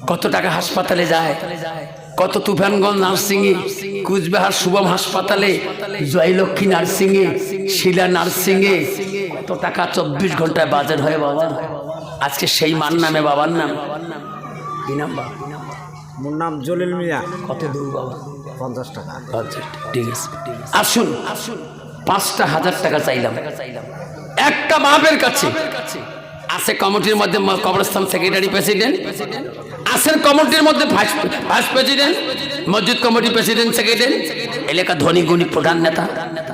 কত টাকা হাসপাতালে যায়, কত তুফানগঞ্জ নার্সিংয়ে, কুচবিহার শুভম হাসপাতালে, জয়লক্ষ্মী নার্সিংয়ে, শিলা নার্সিংয়ে কত টাকা 24 ঘন্টায় বাজেট হয় বাবা। আজকে সেই মান নামে বাবার নাম কি নাম? বাবা মোর নাম জলিল মিয়া। কত দূর বাবা? 50 টাকা। ঠিক আছে আসুন, 5,000 টাকা চাইলাম একটা বাপের কাছে। আছে কমিটির মধ্যে কবরস্থান সেক্রেটারি প্রেসিডেন্ট, আছেন কমিটির মধ্যে ভাইস প্রেসিডেন্ট, মসজিদ কমিটির প্রেসিডেন্ট সেক্রেটারি, এলাকা ধনী গুণী প্রধান নেতা।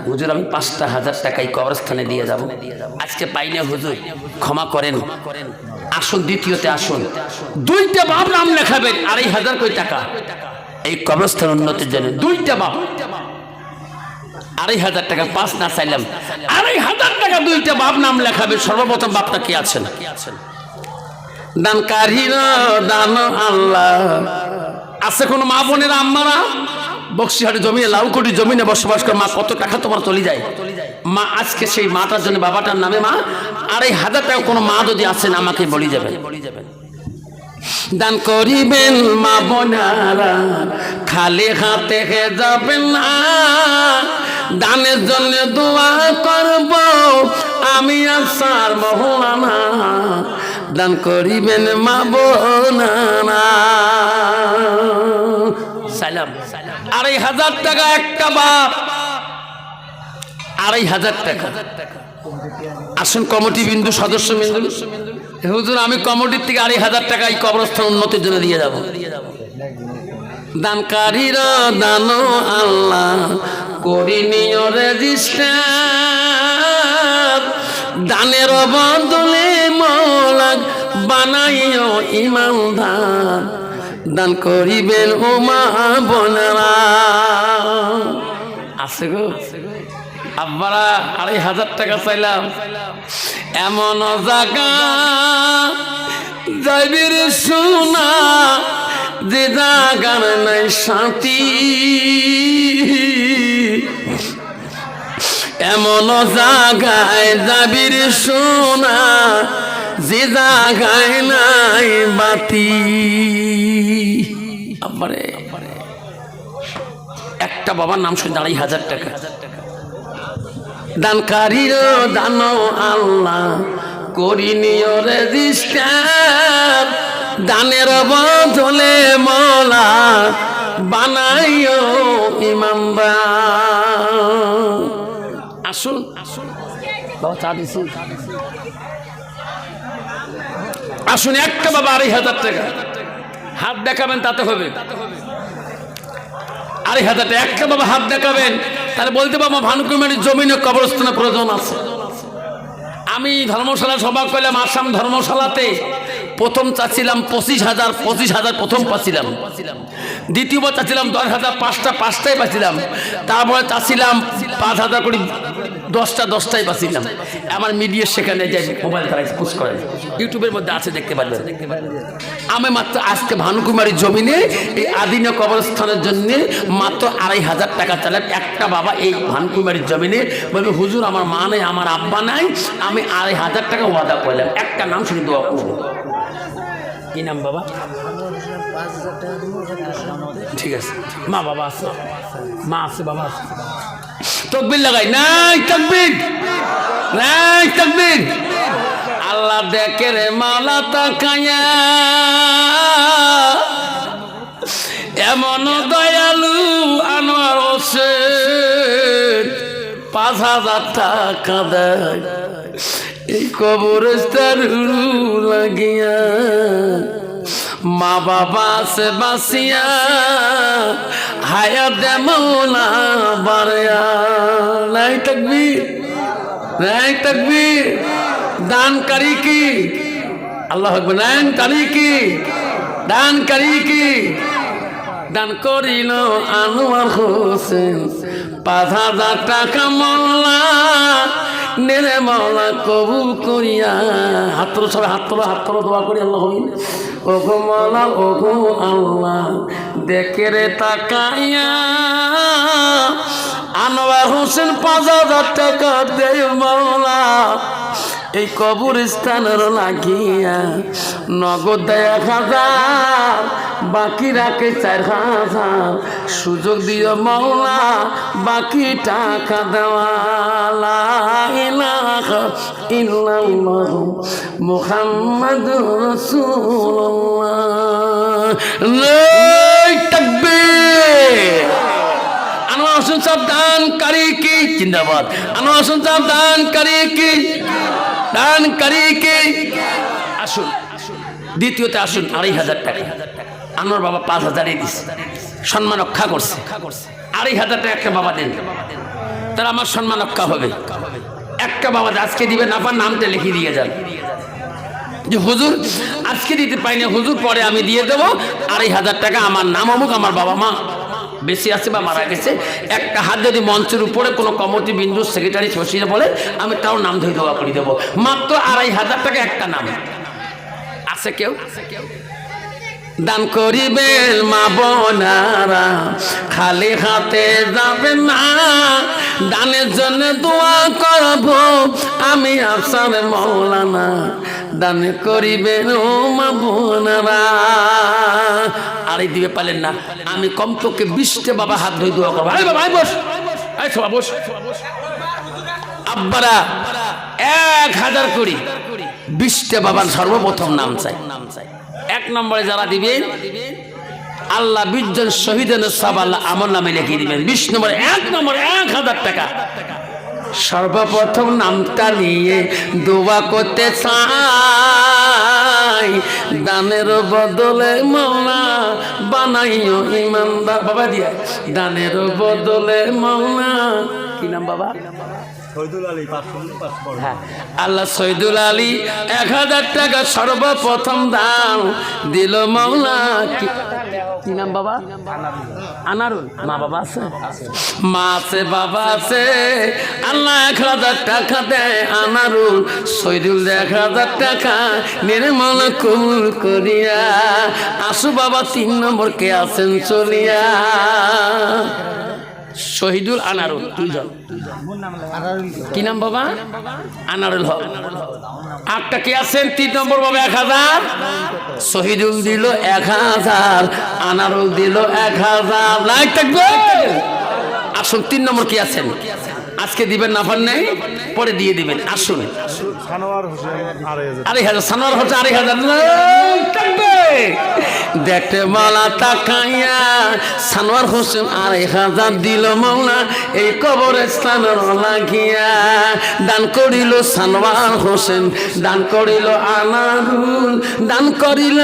হুজুর আমি 5,000 টাকা এই কবরস্থানে দিয়ে যাব, আজকে পাইনি হুজুর ক্ষমা করেন। আসুন দ্বিতীয়তে আসুন, 2টা বাপ নাম লেখাবেন, 2,500 কোটি টাকা এই কবরস্থান উন্নতির জন্য। 2টা বাপ 2,500 টাকা, 5 না চাইলাম 2,500 টাকা 2টা বাপ নাম লেখাবে। সর্বপ্রথম বাপটা কি আছেন? দানকারীর দান আল্লাহ। আছে কোন মা বোনের আম্মারা বক্সিহাটে জমিনে লাউকোটি জমিনে বসবাস করে, মা কত টাকা তোমার চলে যায়? মা আজকে সেই মাটার জন্য বাবাটার নামে মা 2,500 টাকা কোনো মা যদি আছেন আমাকে বলি যাবেন। দান করিবেন মা বোনারা, খালি হাতে যাবেন না, দানের জন্য দোয়া করব আমি আসার মহলানা। দান করিবেন মা বোনারা। সালাম। 2,500 টাকা একটা বাপ, 2,500 টাকা। আসুন কমিটি বিন্দু সদস্য বিন্দু, হুজুর আমি কমিটির থেকে 2,500 টাকা এই কবরস্থান উন্নতির জন্য দিয়ে যাব। দানকারীর দান আল্লাহ, করিনিও রেজিস্টার, দানের বদলে মৌলা বানাইও ইমানদার। দান করিবেন ও মা বোনেরা। আছে গো আব্বারা 2,500 টাকা চাইলাম, এমন জায়গা যাইবির সোনা যে জায়গার নাই শান্তি, এমন জায়গায় যাবির সোনা যে জায়গায় নাই বাতি। আব্বারে একটা বাবার নাম শুনে 2,500 টাকা। দানকারীর দান আল্লাহ, করিনিও রেজিস্টার, দানের বদলে মৌলা বানাইও ইমানদার। আসুন বাবা চা দিছি। আসুন একটা বাবা 2,500 টাকা হাত দেখাবেন, তাতে হবে 2,500 টাকা। একটা বাবা হাত দেখাবেন, তাহলে বলতে পারবো ভানুকুমারীর জমিনে কবরস্থানের প্রয়োজন আছে। আমি ধর্মশালা সভা করলাম আসাম ধর্মশালাতে, প্রথম চাচ্ছিলাম 25,000 প্রথম পাচ্ছিলাম, দ্বিতীয়বার চাচ্ছিলাম 10,000, 5টাই পাচ্ছিলাম, তারপরে চাচ্ছিলাম 5,000 করে 10টাই পাচ্ছিলাম। আমার মিডিয়া সেখানে যাই মোবাইল তারা পোস্ট করে, ইউটিউবের মধ্যে আছে দেখতে পারবেন। আমি মাত্র আজকে ভানুকুমারীর জমিনে এই আদিনা কবরস্থানের জন্য মাত্র 2,500 টাকা চাইলাম। একটা বাবা এই ভানুকুমারীর জমিনে বলবে হুজুর আমার মা নেই, আমার আব্বা নাই, আমি 2,500 টাকা ওয়াদা করলাম, একটা নাম শুনে দোয়া করবো। কি নাম বাবা? ঠিক আছে, মা বাবা আছে, মা আছে, বাবা আছে। তকবীর লাগাই, নাই তকবীর, নাই তকবীর। আল্লাহ দেখে রে মাওলা তাকায়া, এমন দয়ালু আনোয়ার হোসেন 5,000 টাকা দেয় এই কবরস্থান লাগিয়া। মা বাবা সে বাসিয়া হায়াত মৌলা বাড়িয়া। নাই তাকবীর, নাই তাকবীর। দানকারী কি? আল্লাহু আকবার। দানকারী কি? দানকারী কি? দান করিল আনোয়ার হোসেন 5,000 টাকা মোল্লা নেরে মাওলা কবুল করিয়া। হাত সবাই হাত তোলো দোয়া করি আল্লাহ। ওগো মাওলা ওগো আল্লাহ দেখে রে তাকাইয়া, আনোয়ার হোসেন 5,000 টাকা দেয় মাওলা এই কবরস্থানের লাগিয়া। নগদ দেয় 1,000, বাকি রাখে 4,000। সুযোগ দিও মাওলা বাকি টাকা দেওয়া। লা ইলাহা ইল্লাল্লাহু মুহাম্মাদুর রাসূলুল্লাহ। নাই তাকবীর। আনোয়ার হোসেন সাহেব দানকারী কি? জিন্দাবাদ। আনোয়ার হোসেন সাহেব দানকারী কি? দানকারী কি? আসুন দ্বিতীয়তে আসুন 2,500 টাকা আনোয়ার বাবা 5,000 দিচ্ছে সম্মান রক্ষা করছে 2,500 টাকা একটা বাবা দেন তার আমার সম্মান রক্ষা হবে একটা বাবা আজকে দিবেন আপনার নামটা লিখে দিয়ে যান যে হুজুর আজকে দিতে পাই না হুজুর পরে আমি দিয়ে দেবো 2,500 টাকা আমার নাম অমুক আমার বাবা মা বেশি আছে বা মারা গেছে একটা হাত যদি মঞ্চের উপরে কোনো কমিটি বিন্দু সেক্রেটারি বসিয়ে বলে আমি তাও নাম ধরে দোয়া করে দেবো মাত্র 2,500 টাকা একটা নাম আছে কেউ দান করিবেন মা বোনারা খালি হাতে যাবেন না দানের জন্য দোয়া করব আমি আফসার মৌলানা দান করিবেন ও মা বোনারা আরে দিবে পালেন না আমি কমপক্ষে 20টা বাবা হাত ধরে দোয়া করবো আরে বাবা বস এই সবা বস আব্বারা 1,000 করি 20টা বাবার সর্বপ্রথম নাম চাই 1 নম্বরে যারা দিবেন আল্লাহ 20 জন শহীদের সব আল্লাহ আমার নামে লিখে দিবেন 20 নম্বরে 1 নম্বরে 1,000 টাকা সর্বপ্রথম নামটা নিয়ে দোয়া করতে চাই দানের বদলে মাওলা বানাইও ইমানদার বাবা দিয়া দানের বদলে মাওলা কি নাম বাবা হ্যাঁ আল্লাহ শহীদুল আলী 1,000 টাকা সর্বপ্রথম দাম দিল মাওলা কি নাম বাবা আনারুল মা বাবা আছে মা আছে বাবা আছে আল্লাহ 1,000 টাকা দেয় আনারুল শহীদুল 1,000 টাকা নির্মল কবুল করিয়া আসু বাবা 3 নম্বর কে আছেন চলিয়া শহীদুল আনারুল দুইজন কি নাম বাবা আনারুল হক একটা কে আছেন 3 নম্বর বাবা 1,000 শহীদুল দিল 1,000 আনারুল দিল 1,000 লাইক থাকবে আসুন 3 নম্বর কি আছেন আজকে দিবেন না পার নেই পরে দিয়ে দিবেন আসুন সানোয়ার হোসেন 2,500 সানোয়ার হোসেন 2,500 থাকবে দেখতে মালা তাকাইয়া সানোয়ার হোসেন 2,500 দিল মাওলা এই কবরস্থানের লাগিয়া দান করিল সানোয়ার হোসেন দান করিল আনারুল দান করিল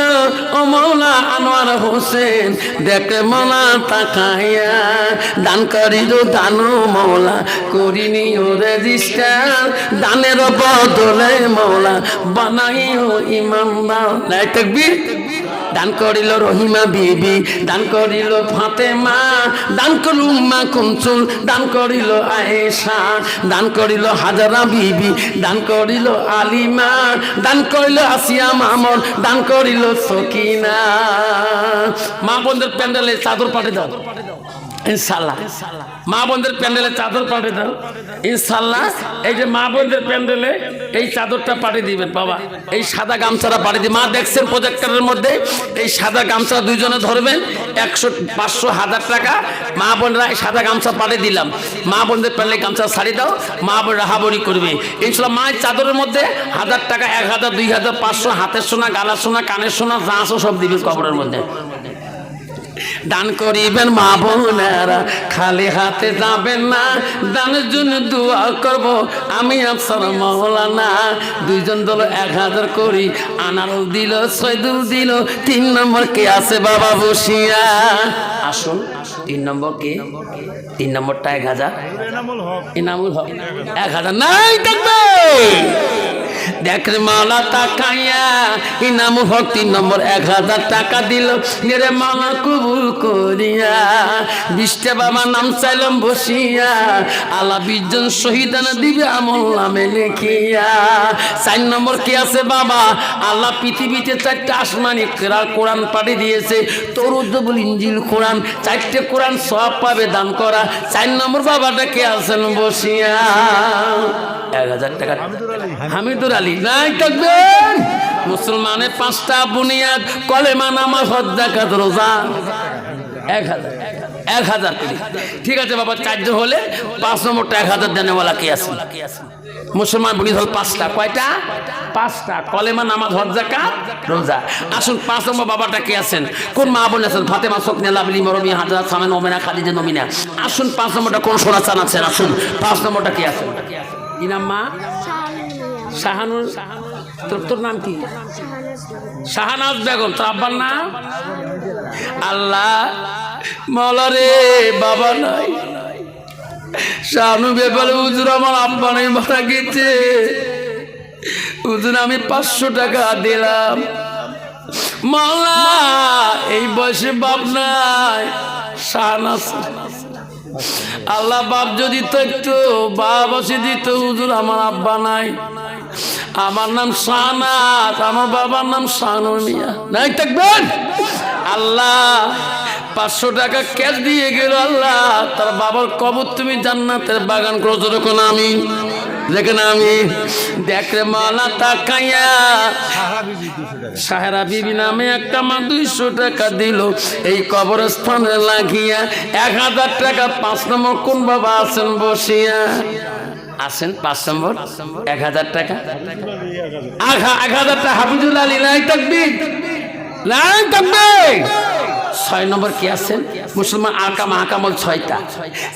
ও মাওলা আনোয়ার হোসেন দেখতে মালা তাকাইয়া দান করিল দানো মাওলা করিনি ও রেজিস্টার দানের বদলে মাওলা বানাইও ইমানদার নাই তাকবীর দান করিল রহিমা বিবি দান করিল ফাতেমা দান করিল উম্মা কুলসুম দান করিল আয়েশা দান করিল হাজারা বিবি দান করিল আলিমা দান করিল আসিয়া মামুন দান করিল সকিনা মা বোনদের প্যান্ডেলে চাদর পাঠিয়ে দাও ইনশাআল্লাহ মা বোনদের প্যান্ডেলে চাদর পাঠিয়ে দাও ইনশাআল্লাহ এই যে মা বোনদের প্যান্ডেলে এই চাদরটা পাঠিয়ে দিবেন বাবা এই সাদা গামছাটা পাঠিয়ে দিই মা দেখছেন প্রজেক্টরের মধ্যে এই সাদা গামছা দুইজনে ধরবেন 100 500 1000 টাকা মা বোনরা এই সাদা গামছা পাঠিয়ে দিলাম মা বোনদের প্যান্ডেলে গামছা শাড়ি দাও মা বোনরা হাবড়ি করবে ইনশাআল্লাহ মায়ের চাদরের মধ্যে 1000 টাকা 1000 2000 500 হাতের সোনা গালার সোনা কানের সোনা যা আছে সব দিবেন কবরের মধ্যে দান করিবেন মা বোনেরা খালি হাতে যাবেন না দানের জন্য দোয়া করব আমি আফসার মাওলানা দুইজন দল 1000 করি আনারুল দিল শহীদুল দিল 3 নম্বর কে আছে বাবা বসিয়া আসুন 3 নম্বর কে 3 নম্বরটা 1000 ইনামুল হক 1000 নাই থাকবে দেখরে মাওলা তাকাইয়া ইনামুল হক 3 নম্বর 1000 টাকা দিল নেরে মাওলা কবুল করিয়া 20টা বাবা নাম চাইলাম বসিয়া আল্লাহ 20 জন শহীদানা দিবে আমল নামে লিখিয়া 4 নম্বর কি আছে বাবা আল্লাহ পৃথিবীতে 4টা আসমানি কোরআন পাঠিয়ে দিয়েছে তরুদ্দুল ইনজিল কোরআন 4টে কোরআন সব পাবে দান করা 4 নম্বর বাবাটা কে আছেন বসিয়া 1000 টাকা হামিদুর আলী নাই থাকবেন মুসলমানের 5টা বুনিয়াদ কলেমা নামাজ হজ যাকাত রোজা 1000 ঠিক আছে বাবা 4 জন হলে 5 নম্বরটা 1000 দেনেওয়ালা কে আছে মুসলমান বুনিয়াদ হল 5টা কয়টা 5টা কলেমা নামাজ হজ যাকাত রোজা আসুন 5 নম্বর বাবাটা কে আছেন কোন মা বোন আছেন ফাতেমা সুকনা লাবলি মরমি হাজরা সামেন ওমেনা খাদিজা নমিনা আসুন 5 নম্বরটা কোন সোনা চান আছেন আসুন 5 নম্বরটা কে আছেন কি নাম মা শাহানুর তোর নাম কি? শাহানাজ বেগম। তোর আব্বার নাম? আল্লাহ মওলা রে, বাবা নাই। শাহানু বেপারে হুজুর আমার আব্বা নাই, মারা গেছে। হুজুর আমি 500 টাকা দিলাম। মওলা এই বয়সে বাপ নাই। শাহানাজ আল্লাহ বাপ যদি থাকতো, বাপ আসে দিত। হুজুর আমার আব্বা নাই, আমার নাম শাহনাজ, আমার বাবার নাম শাহানুর মিয়া। নাই থাকবেন? আল্লাহ 500 টাকা ক্যাশ দিয়ে গেল। আল্লাহ তার বাবার কবর তুমি জান্নাতের বাগান করছো। যখন আমি দেখেন আমি দেখরে মালা তাকাইয়া সাহেরা বিবি নামে একটা মা 200 টাকা দিল এই কবরস্থানে লাগিয়া। 1000 টাকা 5 নম্বর কোন বাবা আছেন বসিয়া? আছেন 5 নম্বর 1000 টাকা। 1000 টাকা হাফিজুল আলী। নাই তাকবীর, নাই তাকবীর। 6 নম্বর কি আছেন? মুসলমান আকামল 6টা।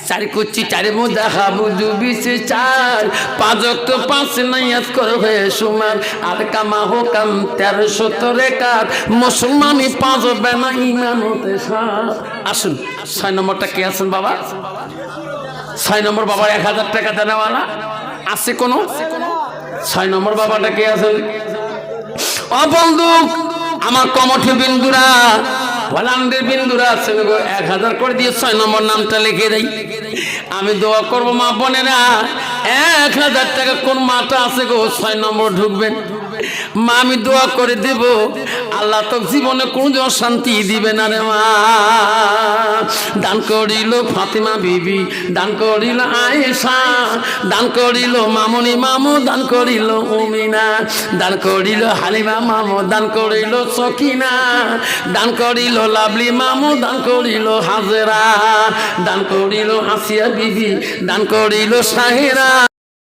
4 কুচি 4 মুদা হাবুজু 20 4 5 ওয়াক্ত 5 নিয়াত করে হয়ে সুমার আর কামা হুকাম 1370 রেকাত। মুসলমানি 5 হবে না ঈমান হতে সাত। আসুন 6 নম্বরটা কি আছেন বাবা? 6 নম্বর বাবার 1000 টাকা দেওয়ালা আছে কোন? 6 নম্বর বাবাটা কে আছেন? ও বন্ধু আমার কমঠে বিন্দুরা, ওয়ালান্ডের বিন্দুরা আছেন গো, 1000 করে দিয়ে 6 নম্বর নামটা লিখে দেই। আমি দোয়া করবো মা বোনেরা, 1000 টাকা কোন মাটা আছে গো 6 নম্বর ঢুকবেন। মা আমি দোয়া করে দেব, আল্লাহ তো জীবনে কোনদিন শান্তি দিবে না রে মা। দান করিল ফাতিমা বিবি, দান করিল আয়েশা, দান করিল মামুনি মামু, দান করিল উমিনা, দান করিল হালিমা মামু, দান করিল সকিনা, দান করিল লাভলি মামু, দান করিল হাজেরা, দান করিল আসিয়া বিবি, দান করিল সাহেরা।